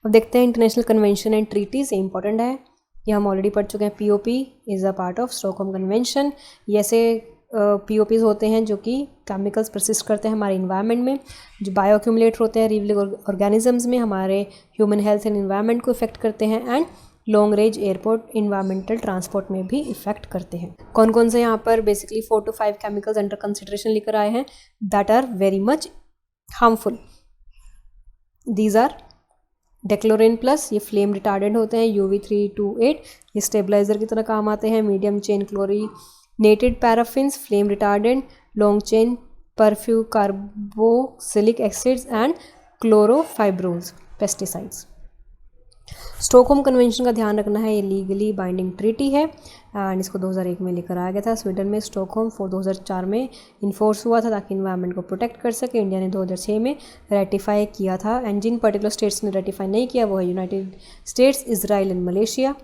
अब देखते हैं इंटरनेशनल कन्वेंशन एंड ट्रीटीज़, ये इंपॉर्टेंट है, ये हम ऑलरेडी पढ़ चुके हैं। POP is a part of Stockholm convention. ये ऐसे POPs होते हैं जो कि केमिकल्स परसिस्ट करते हैं हमारे इन्वायरमेंट में, जो बायो एक्यूमुलेट होते हैं लिविंग ऑर्गेनिजम्स में, हमारे ह्यूमन हेल्थ एंड इन्वायरमेंट को इफेक्ट करते हैं, and long range airport environmental transport में भी इफेक्ट करते हैं। कौन कौन से यहाँ पर basically 4 to 5 chemicals under consideration लेकर आए हैं that are very much harmful. These are dechlorane plus, ये फ्लेम रिटार्डेंट होते हैं, UV328 ये स्टेबलाइजर की तरह काम आते हैं। Medium chain chlorinated paraffins, flame retardant, long chain perfluoro carboxylic acids and chlorpyrifos pesticides. Stockholm convention का ध्यान रखना है, ये लीगली बाइंडिंग ट्रीटी है एंड इसको 2001 में लेकर आया गया था। स्वीडन में स्टॉकहोम 2004 में इन्फोर्स हुआ था ताकि इन्वायरमेंट को प्रोटेक्ट कर सके। इंडिया ने 2006 में रेटिफाई किया था एंड जिन पर्टिकुलर स्टेट्स ने रेटिफाई नहीं किया वो है United states, Israel and Malaysia.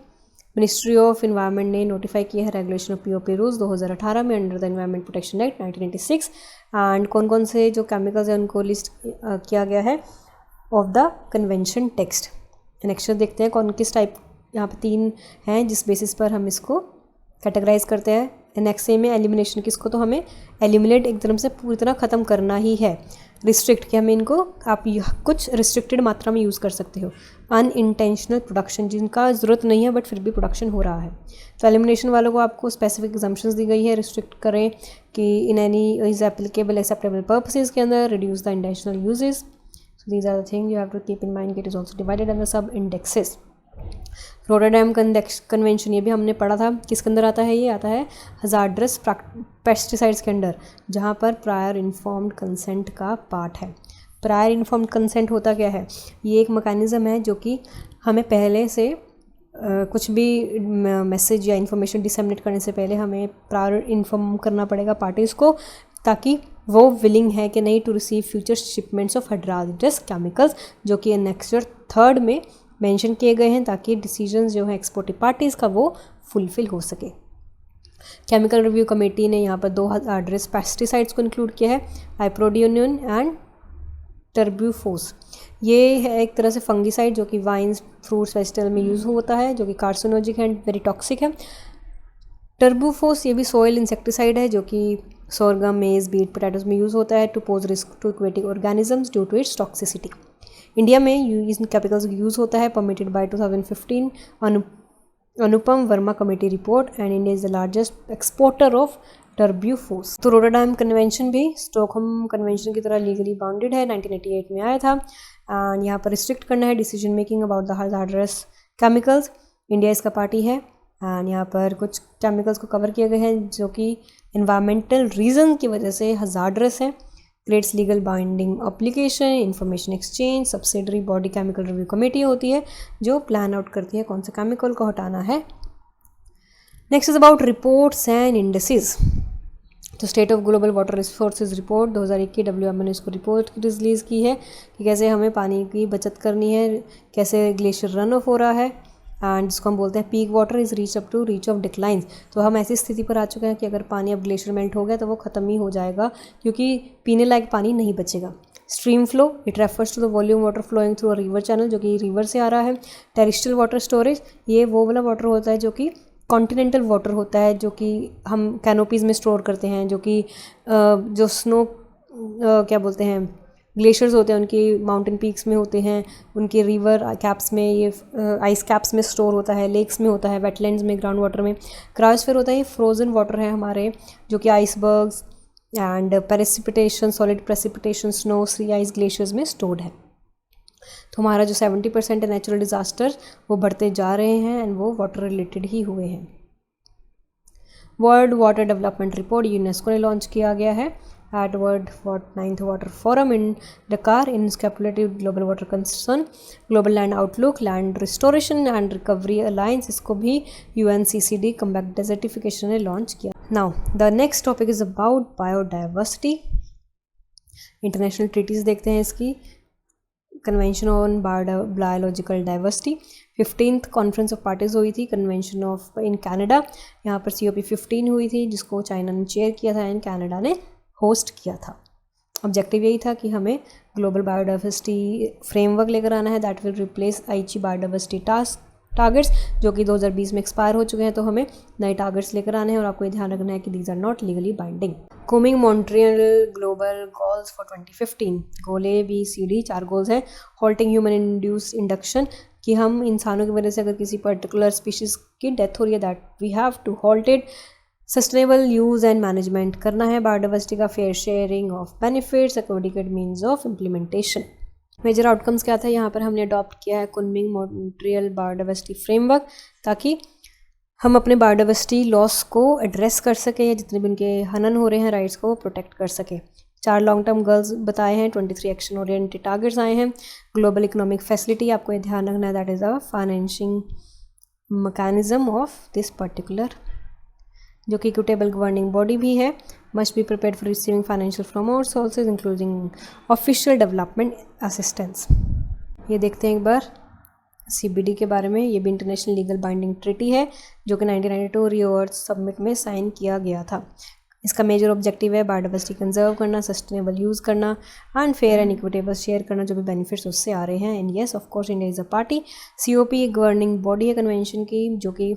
Ministry of environment ने नोटिफाई किया है रेगुलेशन ऑफ POP रूल्स 2018 में under the environment protection act 1986। And कौन कौन से जो केमिकल्स हैं उनको लिस्ट किया गया है of the convention text. Next देखते हैं कौन किस टाइप, यहाँ पे 3 हैं जिस बेसिस पर हम इसको कैटेगराइज करते हैं नेक्स्ट सेम है एलिमिनेशन, किसको, तो हमें एलिमिनेट एक तरह से पूरी तरह ख़त्म करना ही है। रिस्ट्रिक्ट कि हमें इनको आप कुछ रिस्ट्रिक्टेड मात्रा में यूज़ कर सकते हो। अनइंटेंशनल प्रोडक्शन, जिनका ज़रूरत नहीं है बट फिर भी प्रोडक्शन हो रहा है, तो एलिमिनेशन वालों को आपको स्पेसिफिक एग्जम्पशंस दी गई है। रिस्ट्रिक्ट करें कि in any is applicable acceptable purposes के अंदर, reduce the intentional uses, so these are the thing you have to keep in mind. It is also divided in the sub indexes. Rotterdam convention, ये भी हमने पढ़ा था, किसके अंदर आता है, ये आता है हजार्डस पेस्टिसाइड्स के अंदर, जहाँ पर प्रायर इन्फॉर्म्ड कंसेंट का पार्ट है। प्रायर इन्फॉर्म्ड कंसेंट होता क्या है, ये एक मैकेनिज़्म है जो कि हमें पहले से कुछ भी मैसेज या इन्फॉर्मेशन डिसमिनेट करने से पहले हमें प्रायर इन्फॉर्म करना पड़ेगा पार्टीज़ को, ताकि वो विलिंग है कि नहीं to receive future shipments of hazardous chemicals, जो कि एनेक्सर 3 में मेंशन किए गए हैं, ताकि डिसीजंस जो है एक्सपोर्टिव पार्टीज़ का वो फुलफिल हो सके। केमिकल रिव्यू कमेटी ने यहाँ पर 2 हजार्डस पेस्टिसाइड्स को इंक्लूड किया है, आइप्रोडियोनियन एंड टर्ब्यूफोस। ये है एक तरह से फंगीसाइड जो कि वाइन्स, फ्रूट्स, वेजिटेबल में यूज़ होता है, जो कि कार्सिनोजिक एंड वेरी टॉक्सिक है। टर्ब्यूफोस ये भी सॉइल इंसेक्टिसाइड है, जो कि सोरगम, मेज, बीट, पोटैटोज में यूज़ होता है to pose risk to aquatic organisms due to its toxicity. India में इन केमिकल्स का यूज़ होता है permitted by 2015 Anupam Verma committee report, and India is the largest exporter of terbufos. तो रोटरडैम कन्वेंशन भी स्टॉकहोम कन्वेंशन की तरह लीगली बाउंडेड है, 1988 में आया था, एंड यहाँ पर रिस्ट्रिक्ट करना है decision making about the hazardous chemicals. India इसका पार्टी है, एंड यहाँ पर कुछ केमिकल्स को कवर किए गए हैं जो कि एनवायरमेंटल रीज़न की वजह से हजार्डस हैं। Creates legal binding application, information exchange, subsidiary body chemical review committee होती है जो प्लान आउट करती है कौन से केमिकल को हटाना है। Next is about reports and indices. तो state of global water resources report 2021 WMO ने इसको रिपोर्ट रिलीज़ की है कि कैसे हमें पानी की बचत करनी है, कैसे ग्लेशियर रन ऑफ हो रहा है, एंड जिसको हम बोलते हैं peak water is reach up to reach of declines. तो हम ऐसी स्थिति पर आ चुके हैं कि अगर पानी अब ग्लेशियर मेल्ट हो गया तो वो ख़त्म ही हो जाएगा, क्योंकि पीने लायक पानी नहीं बचेगा। Stream flow, it refers to the volume water flowing through a river channel, जो कि रिवर से आ रहा है। टेरिस्ट्रियल वाटर स्टोरेज, ये वो वाला वाटर होता है जो कि कॉन्टिनेंटल वाटर होता है, जो कि हम कैनोपीज़ में स्टोर करते हैं, जो कि जो स्नो क्या बोलते हैं ग्लेशियर्स होते हैं उनकी माउंटेन पीक्स में होते हैं, उनके रिवर कैप्स में, ये आइस कैप्स में स्टोर होता है, लेक्स में होता है, वेटलैंड्स में, ग्राउंड वाटर में। क्रायोस्फीयर होता है ये फ्रोजन वाटर है हमारे, जो कि icebergs and precipitation, solid precipitation, snow, sea ice, glaciers में स्टोर्ड है। तो हमारा जो 70% है नेचुरल डिज़ास्टर वो बढ़ते जा रहे हैं, एंड वो वाटर रिलेटेड ही हुए हैं। World water development report UNESCO ने लॉन्च किया गया है at World 9th Water Forum in Dakar in Speculative Global Water Concern, Global Land Outlook, Land Restoration and Recovery Alliance, इसको भी UNCCD Combat Desertification ने लॉन्च किया। Now the next topic is about biodiversity. International treaties देखते हैं इसकी। Convention on biological diversity, 15th conference of parties हुई थी कन्वेंशन ऑफ इन कनाडा, यहाँ पर COP15 हुई थी जिसको चाइना ने चेयर किया था एंड कनाडा ने होस्ट किया था। ऑब्जेक्टिव यही था कि हमें ग्लोबल बायोडाइवर्सिटी फ्रेमवर्क लेकर आना है दैट विल रिप्लेस आईची बायोडाइवर्सिटी टारगेट्स, जो कि 2020 में एक्सपायर हो चुके हैं। तो हमें नए टारगेट्स लेकर आने हैं, और आपको ये ध्यान रखना है कि these are not legally binding. Coming Montreal global goals for 2015, goal ABCD 4 goals हैं। हॉल्टिंग ह्यूमन इंड्यूस इंडक्शन, कि हम इंसानों की वजह से अगर किसी पर्टिकुलर स्पीशीज़ की डेथ हो रही है that we have to halt it. Sustainable use and management करना है बायोडाइवर्सिटी का, fair sharing of benefits, adequate means of implementation. Major outcomes क्या था, यहाँ पर हमने अडॉप्ट किया है कुनमिंग मॉन्ट्रियल बायोडाइवर्सिटी फ्रेमवर्क, ताकि हम अपने बायोडाइवर्सिटी लॉस को एड्रेस कर सकें, या जितने भी उनके हनन हो रहे हैं राइट्स को प्रोटेक्ट कर सकें। 4 लॉन्ग टर्म गोल्स बताए हैं, 23 एक्शन ओरिएंटेड टारगेट्स आए हैं। ग्लोबल इकोनॉमिक फैसिलिटी, आपको ये ध्यान रखना है that is a financing mechanism of this particular, जो कि इक्विटेबल गवर्निंग बॉडी भी है। Must be prepared for receiving financial from all sources including official development assistance. ये देखते हैं एक बार CBD के बारे में। ये भी इंटरनेशनल लीगल बाइंडिंग ट्रीटी है जो कि 1992 रियो अर्थ समिट में साइन किया गया था। इसका मेजर ऑब्जेक्टिव है बायोडाइवर्सिटी कंजर्व करना, सस्टेनेबल यूज़ करना and fair and equitable share करना, जो भी बेनिफिट्स उससे आ रहे हैं। And yes of course India is a party. COP एक गवर्निंग बॉडी है कन्वेंशन की, जो कि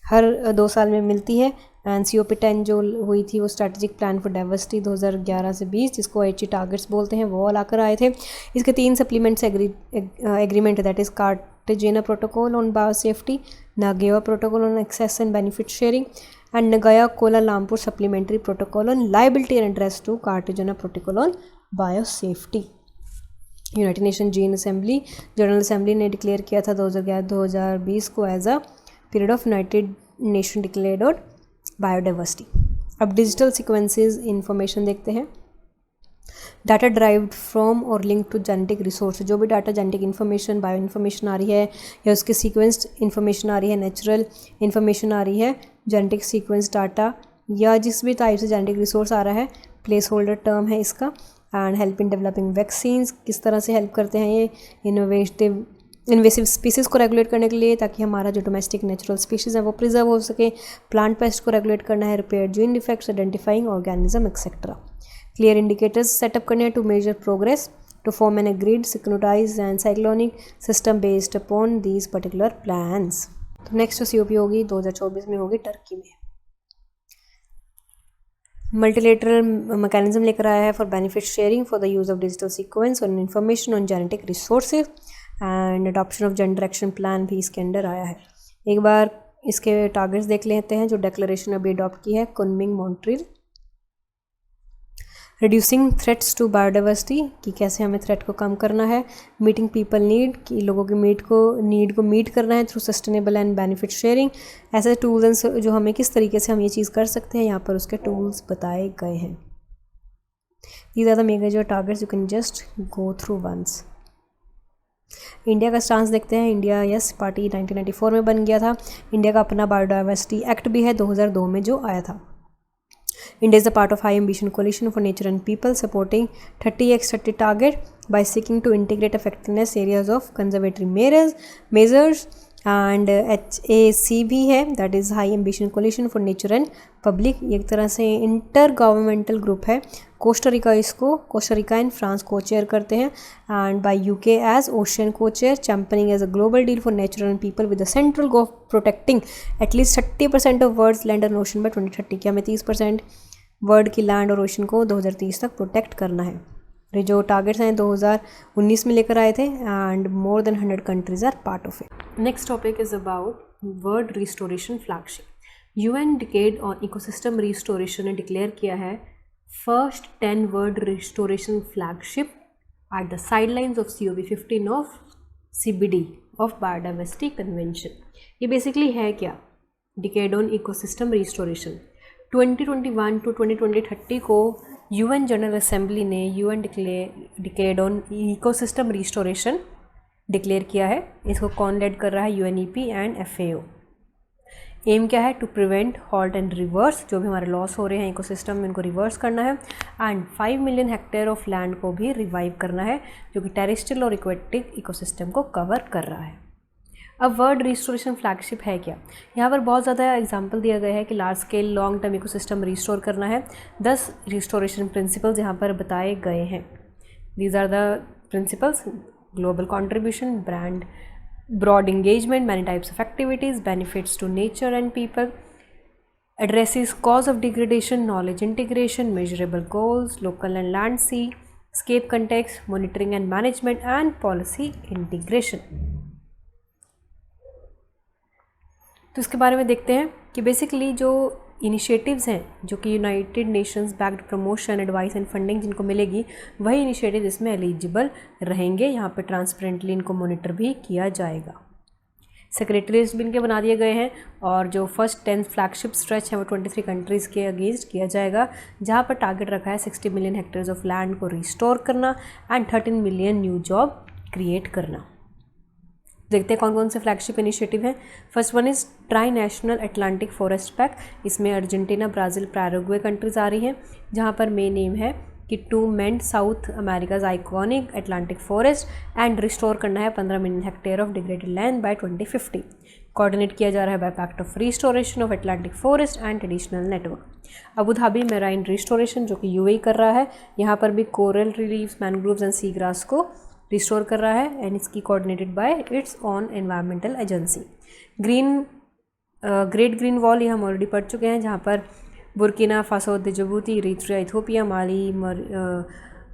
हर 2 साल में मिलती है, एंड COP10 जो हुई थी वो स्ट्रेटेजिक प्लान फॉर डाइवर्सिटी 2011 से 20, जिसको HE टारगेट्स बोलते हैं, वो लाकर आए थे। इसके 3 सप्लीमेंट्स एग्रीमेंट है, that is Cartagena protocol on bio safety, Nagoya protocol on access and benefit sharing, and Nagoya Kuala Lumpur supplementary protocol on liability and address to Cartagena protocol on bio safety. United Nation General Assembly ने डिक्लेयर किया था 2011-2020 को as a period of United Nation declared on biodiversity. अब डिजिटल सीक्वेंसेस इंफॉर्मेशन देखते हैं। डाटा ड्राइव्ड फ्रॉम और लिंक टू जेनेटिक रिसोर्स, जो भी data genetic information, bio information आ रही है या उसके सीक्वेंस्ड इन्फॉर्मेशन आ रही है, नेचुरल इन्फॉर्मेशन आ रही है, जेनेटिक सीक्वेंस डाटा या जिस भी टाइप से जेनेटिक रिसोर्स आ रहा है, प्लेस होल्डर टर्म है इसका। And help in developing vaccines, किस तरह से हेल्प करते हैं ये इन्वेसिव स्पीसीज़ को रेगुलेट करने के लिए, ताकि हमारा जो डोमेस्टिक नेचुरल स्पीशीज़ है वो प्रिजर्व हो सके। प्लांट पेस्ट को रेगुलेट करना है, repair gene defects, identifying organism etcetera. Clear indicators set up करने हैं to measure progress, to form an agreed sequentialized and cyclonic system based upon these particular plans. तो नेक्स्ट COP होगी 2024 में, होगी टर्की में। मल्टीलेटरल मैकेनिज्म लेकर आया है for benefit sharing for the use of digital sequence और information on genetic resources and adoption of gender action plan भी इसके अंडर आया है। एक बार इसके टारगेट्स देख लेते हैं जो डिक्लेरेशन अभी अडॉप्ट की है Kunming Montreal. Reducing threats to biodiversity, कि कैसे हमें थ्रेट को कम करना है। मीटिंग पीपल नीड, कि लोगों की नीड को मीट करना है through sustainable and benefit sharing. ऐसे टूल्स जो हमें किस तरीके से हम ये चीज़ कर सकते हैं, यहाँ पर उसके टूल्स बताए गए हैं। These are the major targets, you can just go through once. India का स्टांस देखते हैं। इंडिया यस पार्टी 1994 में बन गया था। इंडिया का अपना बायोडाइवर्सिटी एक्ट भी है 2002 में जो आया था। India is a part of High Ambition Coalition for Nature and People, supporting 30x30 target by seeking to integrate effectiveness areas of conservatory measures and HAC भी है, that is High Ambition Coalition for Nature and Public। एक तरह से इंटर गवर्नमेंटल ग्रुप है। कोस्टा रिका एंड फ्रांस को चेयर करते हैं, and by UK as ocean को chair, championing as a global deal for nature and people with the central goal of protecting at least 30% of world's land and ocean by 2030। कि हमें 30% वर्ल्ड की लैंड और ओशन को 2030 तक प्रोटेक्ट करना है। ये जो टारगेट्स हैं 2019 में लेकर आए थे, and more than 100 countries are part of it. Next topic is about world restoration flagship. UN decade on ecosystem restoration ने डिक्लेयर किया है first 10 world restoration flagship at the sidelines of COP15 of CBD of biodiversity convention. ये बेसिकली है क्या? Decade on ecosystem restoration 2021 to 2030 को UN जनरल असेंबली ने declared on ecosystem restoration declare किया है। इसको कौन लेड कर रहा है? UNEP and FAO। एम क्या है? To prevent, halt and reverse, जो भी हमारे लॉस हो रहे हैं इकोसिस्टम में इनको रिवर्स करना है, and 5 million hectare of land को भी रिवाइव करना है, जो कि टेरेस्ट्रियल और एक्वेटिक इकोसिस्टम को कवर कर रहा है। अब वर्ल्ड रिस्टोरेशन फ्लैगशिप है क्या? यहाँ पर बहुत ज़्यादा एग्जांपल दिया गया है कि large scale long term ecosystem restore करना है। 10 रिस्टोरेशन प्रिंसिपल्स यहाँ पर बताए गए हैं। These are the principles: global contribution, broad engagement, many types of activities, benefits to nature and people, addresses cause of degradation, knowledge integration, measurable goals, local and land sea, scape context, monitoring and management, and policy integration। तो इसके बारे में देखते हैं कि बेसिकली जो इनिशिएटिव्स हैं जो कि United Nations backed promotion, advice and funding जिनको मिलेगी, वही इनिशिएटिव इसमें एलिजिबल रहेंगे। यहाँ पे ट्रांसपेरेंटली इनको मॉनिटर भी किया जाएगा। सेक्रेटरीज भी इनके बना दिए गए हैं, और जो फर्स्ट 10 फ्लैगशिप स्ट्रेच है वो 23 कंट्रीज़ के अगेंस्ट किया जाएगा, जहाँ पर टारगेट रखा है 60 मिलियन हेक्टेयर्स ऑफ लैंड को रिस्टोर करना and 13 million new job create करना। देखते हैं कौन कौन से फ्लैगशिप इनिशिएटिव हैं। First one is tri national Atlantic forest pact. इसमें अर्जेंटीना, ब्राज़ील, पैराग्वे कंट्रीज़ आ रही हैं, जहां पर मेन एम है कि to mend South America's iconic Atlantic forest and restore करना है 15 million hectare of degraded land by 2050। Coordinate किया जा रहा है by pact of restoration of Atlantic forest and traditional network. Abu Dhabi marine restoration जो कि UAE कर रहा है, यहाँ पर भी coral reliefs, mangroves and sea grass को रिस्टोर कर रहा है, एंड इसकी coordinated by its own environmental agency. Green great green wall ये हम ऑलरेडी पढ़ चुके हैं, जहाँ पर Burkina Faso, Djibouti, Eritrea, Ethiopia, Mali,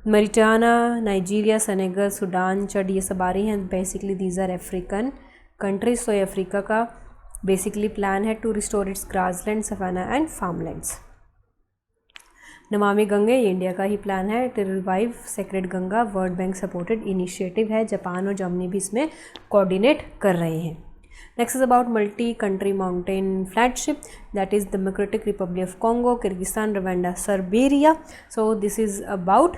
Mauritania, Nigeria, Senegal, Sudan, Chad, ये सब आ रही हैं। Basically these are African countries. तो ये अफ्रीका का बेसिकली प्लान है to restore its grassland, savanna and farmlands. Namami Gange ये इंडिया का ही प्लान है to revive sacred Ganga, World Bank supported initiative है। जापान और जर्मनी भी इसमें कोऑर्डिनेट कर रहे हैं। Next is about multi country mountain flagship, that is Democratic Republic of Congo, Kyrgyzstan, Rwanda, Serbia. So this is about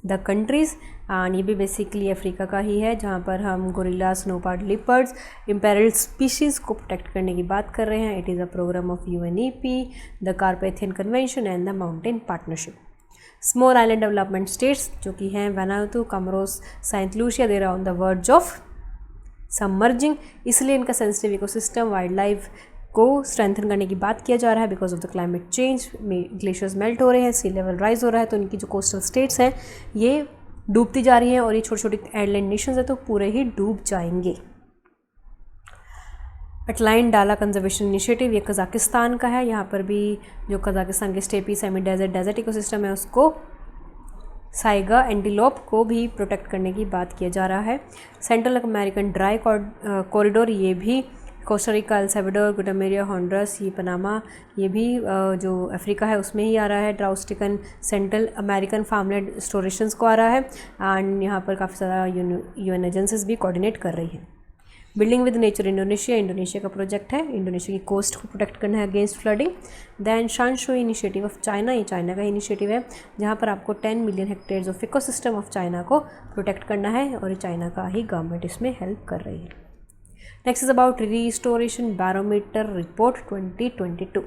the countries and ये भी बेसिकली अफ्रीका का ही है, जहाँ पर हम gorilla, snow leopard leopards, imperilled species को प्रोटेक्ट करने की बात कर रहे हैं। It is a programme of UNEP, the Carpathian convention and the mountain partnership. Small island development states जो कि हैं Vanuatu, Comoros, Saint Lucia, there on the verge of submerging, इसलिए इनका सेंसिटिव इकोसिस्टम, वाइल्ड लाइफ को स्ट्रेंथन करने की बात किया जा रहा है because of the climate change. Glaciers melt हो रहे हैं, सी लेवल राइज हो रहा है, तो इनकी जो कोस्टल स्टेट्स हैं ये डूबती जा रही हैं और ये छोटी छोटी आइलैंड नेशंस हैं तो पूरे ही डूब जाएंगे। अटलाइन डाला कंजर्वेशन इनिशिएटिव ये कज़ाकिस्तान का है। यहाँ पर भी जो कज़ाकिस्तान के स्टेपी सेमी डेजर्ट इकोसिस्टम है उसको, साइगा एंटीलोप को भी प्रोटेक्ट करने की बात किया जा रहा है। सेंट्रल अमेरिकन ड्राई कॉरिडोर ये भी Costa Rica, El Salvador, Guatemala, Honduras, ये पनामा, ये भी जो अफ्रीका है उसमें ही आ रहा है। ड्राउस्टिकन सेंट्रल अमेरिकन फार्मलैंड स्टोरेशंस को आ रहा है एंड यहाँ पर काफ़ी सारा UN एजेंसीज भी कोऑर्डिनेट कर रही हैं। बिल्डिंग विद नेचर इंडोनेशिया का प्रोजेक्ट है, इंडोनेशिया की कोस्ट को प्रोटेक्ट करना है against flooding. Then Shanshui initiative of China, ये चाइना का इनिशिएटिव है जहाँ पर आपको 10 million hectares of ecosystem of China को प्रोटेक्ट करना है और ये चाइना का ही गवर्नमेंट इसमें हेल्प कर रही है। Next is about restoration barometer report 2022।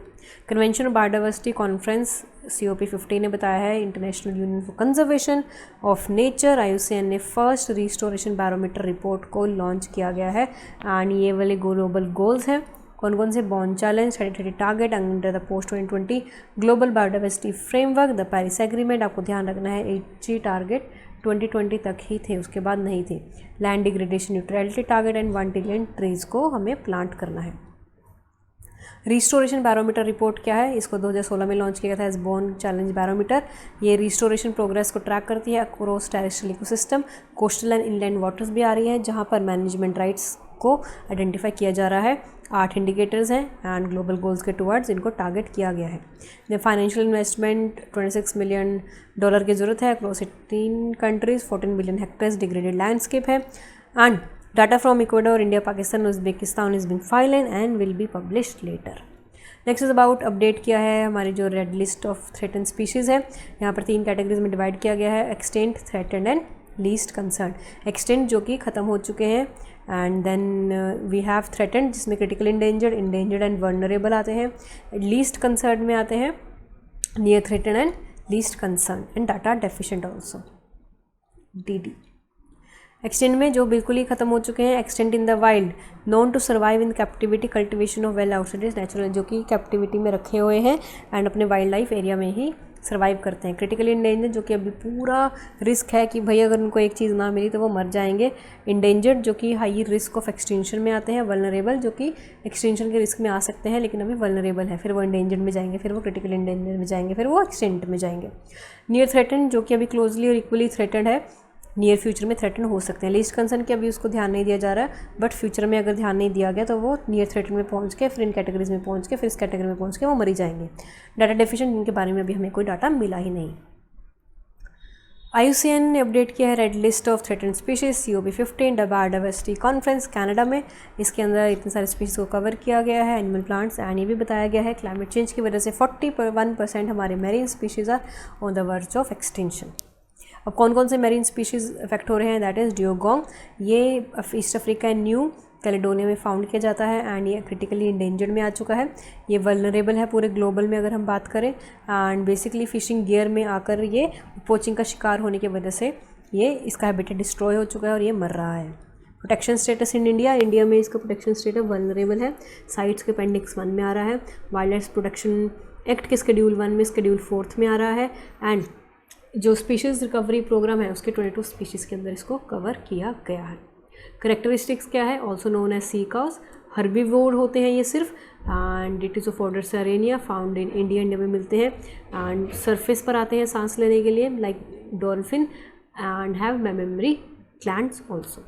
Convention of biodiversity conference COP15 ने बताया है international union for conservation of nature IUCN ने फर्स्ट रिस्टोरेशन बैरोमीटर रिपोर्ट को लॉन्च किया गया है एंड ये वाले ग्लोबल गोल्स हैं। कौन कौन से? Born challenge, 30 target under the post 2020 global biodiversity framework, the Paris agreement. आपको ध्यान रखना है 80 टारगेट 2020 तक ही थे, उसके बाद नहीं थे। Land degradation neutrality target and 1 trillion trees को हमें प्लांट करना है। रिस्टोरेशन बैरोमीटर रिपोर्ट क्या है? इसको 2016 में लॉन्च किया गया था एज बॉर्न चैलेंज बैरोमीटर। ये रिस्टोरेशन प्रोग्रेस को ट्रैक करती है across terrestrial ecosystem. Coastal and inland waters भी आ रही है जहाँ पर मैनेजमेंट राइट्स को आइडेंटिफाई किया जा रहा है। 8 इंडिकेटर्स हैं एंड ग्लोबल गोल्स के टुवर्ड्स इनको टारगेट किया गया है। द फाइनेंशियल इन्वेस्टमेंट $26 मिलियन की ज़रूरत है across 18 countries, 14 billion hectares degraded landscape है and data from Ecuador, India, Pakistan, Uzbekistan is being filed and will be published later. Next is about update किया है हमारी जो red list of threatened species है। यहाँ पर 3 कैटेगरीज में डिवाइड किया गया है, extinct, threaten and least concern. Extinct जो कि ख़त्म हो चुके हैं and then we have threaten जिसमें क्रिटिकल इंडेंजर्ड एंड वर्नरेबल आते हैं। लीस्ट कंसर्न में आते हैं near threaten and least concern and data deficient also, DD। Extinct में जो बिल्कुल ही खत्म हो चुके हैं, extinct in the wild, known to survive in captivity, cultivation of well outside is natural, जो कि कैप्टिविटी में रखे हुए हैं एंड अपने वाइल्ड लाइफ एरिया में ही सर्वाइव करते हैं। क्रिटिकली इंडेंजर्ड जो कि अभी पूरा रिस्क है कि भाई अगर उनको एक चीज़ ना मिली तो वो मर जाएंगे। इंडेंजर्ड जो कि हाई रिस्क ऑफ एक्सटेंशन में आते हैं। वल्नरेबल जो कि एक्सटेंशन के रिस्क में आ सकते हैं लेकिन अभी वल्नरेबल है, फिर वो इंडेंजर्ड में जाएंगे, फिर वो क्रिटिकल इंडेंजर्ड में जाएंगे, फिर वो एक्सटेंट में जाएंगे। नियर थ्रेटन जो कि अभी क्लोजली और इक्वली थ्रेटन है, नियर फ्यूचर में थ्रेटन हो सकते हैं। लीस्ट कंसर्न के अभी उसको ध्यान नहीं दिया जा रहा है बट फ्यूचर में अगर ध्यान नहीं दिया गया तो वो नियर थ्रेटन में पहुंच के फिर इन कैटेगरीज में पहुंच के फिर इस कैटेगरी में पहुंच के वो मरी जाएंगे। डाटा डेफिशिएंट जिनके बारे में अभी हमें कोई डाटा मिला ही नहीं। IUCN ने अपडेट किया है red list of threaten species COP15 biodiversity conference Canada में। इसके अंदर इतने सारे स्पीशीज़ को कवर किया गया है, एनिमल, प्लांट्स एंड ये भी बताया गया है क्लाइमेट चेंज की वजह से 41% हमारे marine species are on the verge of extinction. अब कौन कौन से मैरीन स्पीशीज़ इफेक्ट हो रहे हैं? दैट इज़ ड्यूगोंग, ये east Africa and new Caledonia में फाउंड किया जाता है एंड ये क्रिटिकली इंडेंजर्ड में आ चुका है। ये वल्नरेबल है पूरे ग्लोबल में अगर हम बात करें एंड बेसिकली फिशिंग गियर में आकर ये पोचिंग का शिकार होने की वजह से ये इसका हैबिटेट डिस्ट्रॉय हो चुका है और ये मर रहा है। प्रोटेक्शन स्टेटस इन इंडिया में इसका प्रोटेक्शन स्टेटस वल्नरेबल है, साइट्स के अपेंडिक्स 1 में आ रहा है। वाइल्ड लाइफ प्रोटेक्शन एक्ट के शेड्यूल 1 में शेड्यूल 4 में आ रहा है एंड जो स्पीशीज़ रिकवरी प्रोग्राम है उसके 22 स्पीशीज़ के अंदर इसको कवर किया गया है। करेक्टरिस्टिक्स क्या है? Also known as sea cows, herbivore होते हैं ये सिर्फ and it is of order Sirenia, found in India में मिलते हैं एंड सरफेस पर आते हैं सांस लेने के लिए like dolphin and have memory glands also.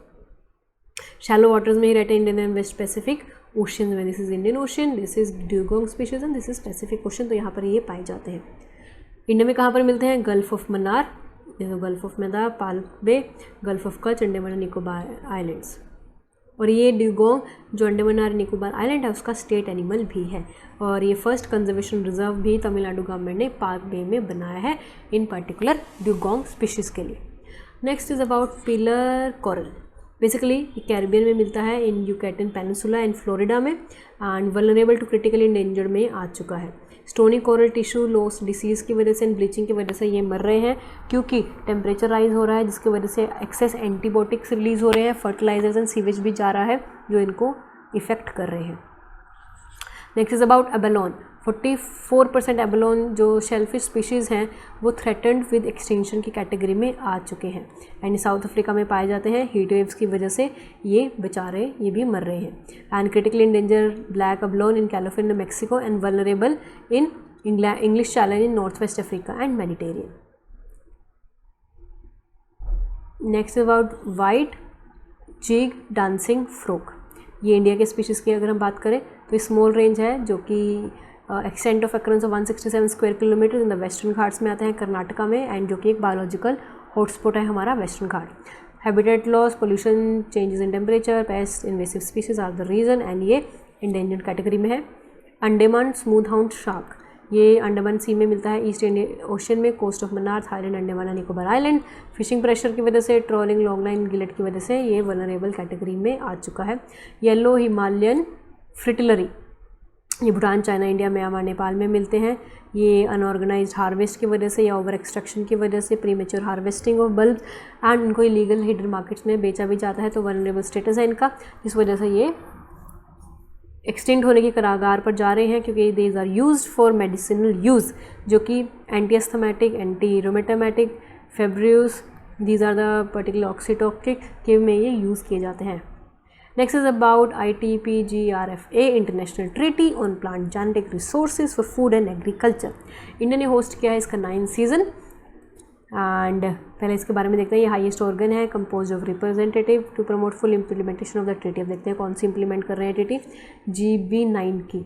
Shallow waters में ही रहते हैं Indian and west Pacific ocean में। This is Indian ocean, this is dugong species and this is Pacific ocean, तो यहाँ पर ये पाए जाते हैं। इंडिया में कहाँ पर मिलते हैं? Gulf of Mannar, gulf of Mannar, Palk bay, gulf of Kutch, Andaman and Nicobar islands. और ये ड्यूगोंग जो अंडमान और निकोबार आइलैंड है उसका स्टेट एनिमल भी है और ये फर्स्ट कंजर्वेशन रिजर्व भी तमिलनाडु गवर्नमेंट ने पार्क बे में बनाया है इन पर्टिकुलर ड्यूगोंग स्पीशीज़ के लिए। Next is about pillar coral. Basically Caribbean में मिलता है in Yucatan peninsula and Florida में and vulnerable to critically endangered में आ चुका है। Stony coral tissue loss disease की वजह से एंड ब्लीचिंग की वजह से ये मर रहे हैं क्योंकि टेम्परेचर राइज हो रहा है जिसकी वजह से एक्सेस एंटीबायोटिक्स रिलीज़ हो रहे हैं, फर्टिलाइजर्स एंड सीवेज भी जा रहा है जो इनको इफ़ेक्ट कर रहे हैं। Next is about abalone. 44% abalone जो शेलफिश स्पीशीज़ हैं वो थ्रेटन्ड विद एक्सटिंक्शन की कैटेगरी में आ चुके हैं एंड साउथ अफ्रीका में पाए जाते हैं। हीट वेव्स की वजह से ये बेचारे ये भी मर रहे हैं। And critically endangered black abalone in California Mexico and vulnerable in English channel in north west Africa and Mediterranean. Next about white jig dancing frog. ये इंडिया के स्पीशीज़ की अगर हम बात करें तो स्मॉल रेंज है जो कि extent of occurrence of 167 square kilometre in the western Ghats में आते हैं कर्नाटका में एंड जो कि एक बायोलॉजिकल हॉटस्पॉट है हमारा Western Ghat. Habitat loss, pollution, changes in temperature, pest, invasive species are the reason and ये इंडेंजर्ड कैटेगरी में है। अंडमान स्मूथ हाउंड शार्क, ये अंडमान सी में मिलता है ईस्ट इंडियन ओशन में, coast of Mannar, Thailand, Andaman and Nicobar island. Fishing pressure की वजह से, ट्रोलिंग, लॉन्ग लाइन गिलेट की वजह से ये वल्नरेबल कैटेगरी में आ चुका है। येलो हिमालयन फ्रिटिलरी, ये Bhutan, China, India, Myanmar, Nepal में मिलते हैं। ये अनऑर्गेनाइज्ड हार्वेस्ट की वजह से या ओवर एक्सट्रैक्शन की वजह से, premature harvesting of bulb and इनको इलीगल हिडन मार्केट्स में बेचा भी जाता है तो वल्नरेबल स्टेटस है इनका, इस वजह से ये एक्सटिंक्ट होने की कगार पर जा रहे हैं क्योंकि these are used for medicinal use जो कि anti asthmatic, anti rheumatic, febrifuge, these are the particular oxytocic के में ये यूज़ किए जाते हैं। Next is about ITPGRFA international treaty on plant genetic resources for food and agriculture. India ने होस्ट किया है इसका 9th सीज़न एंड पहले इसके बारे में देखते हैं। ये हाईएस्ट ऑर्गन है compose of representative to promote full implementation of the treaty. अब देखते हैं कौन सी इंप्लीमेंट कर रहे हैं ट्रीटी। GB9 की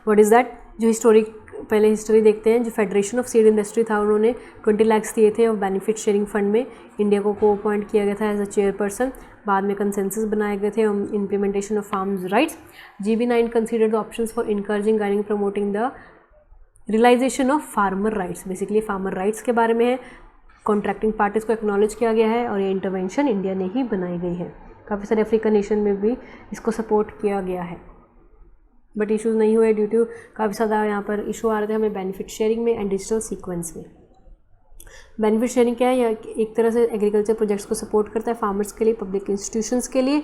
व्हाट इज़ दैट, जो हिस्टोरिक पहले हिस्ट्री देखते हैं। जो फेडरेशन ऑफ सीड इंडस्ट्री था उन्होंने 20 लाख दिए थे और बेनिफिट शेयरिंग फंड में इंडिया को अपॉइंट किया गया था एज अ चेयरपर्सन। बाद में कंसेंसस बनाए गए थे on implementation of farms rights. GB9 considered the options for encouraging guiding promoting the realisation of farmer rights. Basically farmer rights के बारे में है। कॉन्ट्रैक्टिंग पार्टीज को एक्नॉलेज किया गया है और ये इंटरवेंशन इंडिया ने ही बनाई गई है। काफ़ी सारे अफ्रीकन नेशन में भी इसको सपोर्ट किया गया है बट इश्यूज़ नहीं हुए ड्यू टू काफ़ी ज़्यादा यहाँ पर इशू आ रहे थे हमें बेनिफिट शेयरिंग में एंड डिजिटल सीक्वेंस में। बेनिफिट शेयरिंग क्या है? यह एक तरह से एग्रीकल्चर प्रोजेक्ट्स को सपोर्ट करता है फार्मर्स के लिए, पब्लिक इंस्टीट्यूशंस के लिए,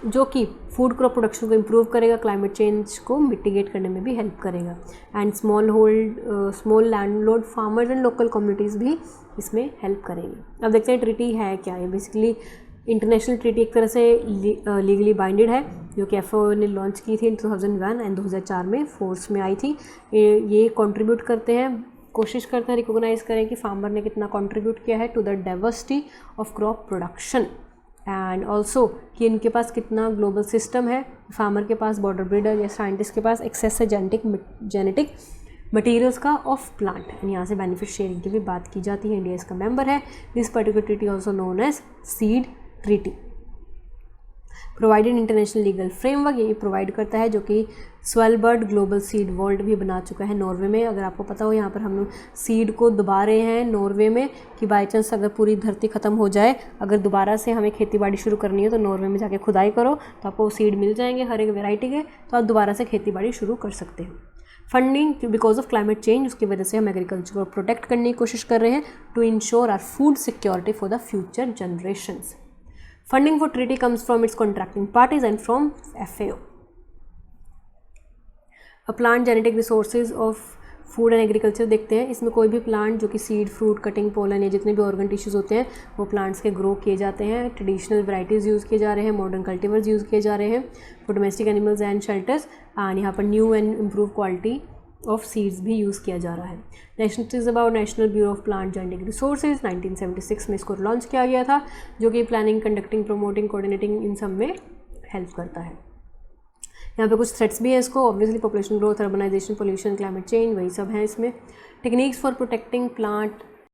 जो कि फूड क्रॉप प्रोडक्शन को इम्प्रूव करेगा, क्लाइमेट चेंज को मिटिगेट करने में भी हेल्प करेगा and small landlord farmers and local communities भी इसमें हेल्प करेंगे। अब देखते हैं ट्रीटी है क्या है। बेसिकली इंटरनेशनल ट्रीटी एक तरह से लीगली बाइंडेड है जो कि FAO ने लॉन्च की थी इन 2001 एंड 2004 में फोर्स में आई थी। ये कंट्रीब्यूट करते हैं, कोशिश करते हैं रिकॉग्नाइज करें कि फार्मर ने कितना कंट्रीब्यूट किया है to the diversity of crop production and also कि इनके पास कितना ग्लोबल सिस्टम है। फार्मर के पास, बॉर्डर ब्रीडर या साइंटिस्ट के पास एक्सेस है जेनेटिक मटीरियल्स का ऑफ प्लांट एंड यहाँ से बेनिफिट शेयरिंग की भी बात की जाती है। इंडिया इसका मेंबर है। This particular treaty also known as seed treaty. Provided international legal framework ये प्रोवाइड करता है जो कि स्वेलबर्ड ग्लोबल सीड वर्ल्ड भी बना चुका है नॉर्वे में। अगर आपको पता हो यहाँ पर हम सीड को दबा रहे हैं नॉर्वे में कि बाई चांस अगर पूरी धरती ख़त्म हो जाए, अगर दोबारा से हमें खेती बाड़ी शुरू करनी है तो नॉर्वे में जाके खुदाई करो तो आपको सीड मिल जाएंगे हर एक वेराइटी के, तो आप दोबारा से खेती बाड़ी शुरू कर सकते हैं। Funding because of climate change, उसकी वजह से हम एग्रीकल्चर को प्रोटेक्ट करने की कोशिश कर रहे हैं to ensure our food security for the future generations. Funding for treaty comes from its contracting parties and from FAO. A plant genetic resources of food and agriculture देखते हैं। इसमें कोई भी प्लांट जो कि सीड, फ्रूट, कटिंग, पोलन या जितने भी ऑर्गन टिश्यूज़ होते हैं वो प्लांट्स के ग्रो किए जाते हैं। ट्रेडिशनल वैराइटीज़ यूज़ किए जा रहे हैं, मॉडर्न कल्टीवर्स यूज़ किए जा रहे हैं for domestic animals and shelters. And यहाँ पर new and improve quality of seeds भी यूज़ किया जा रहा है। National is about national bureau of plant genetic resources, 1976 में इसको लॉन्च किया गया था, जो कि प्लानिंग, कंडक्टिंग, प्रमोटिंग, कोऑर्डिनेटिंग इन सब में हेल्प करता है। यहाँ पे कुछ थ्रेट्स भी हैं इसको, obviously population growth, urbanisation, pollution, climate change, वही सब हैं इसमें। Techniques for protecting plant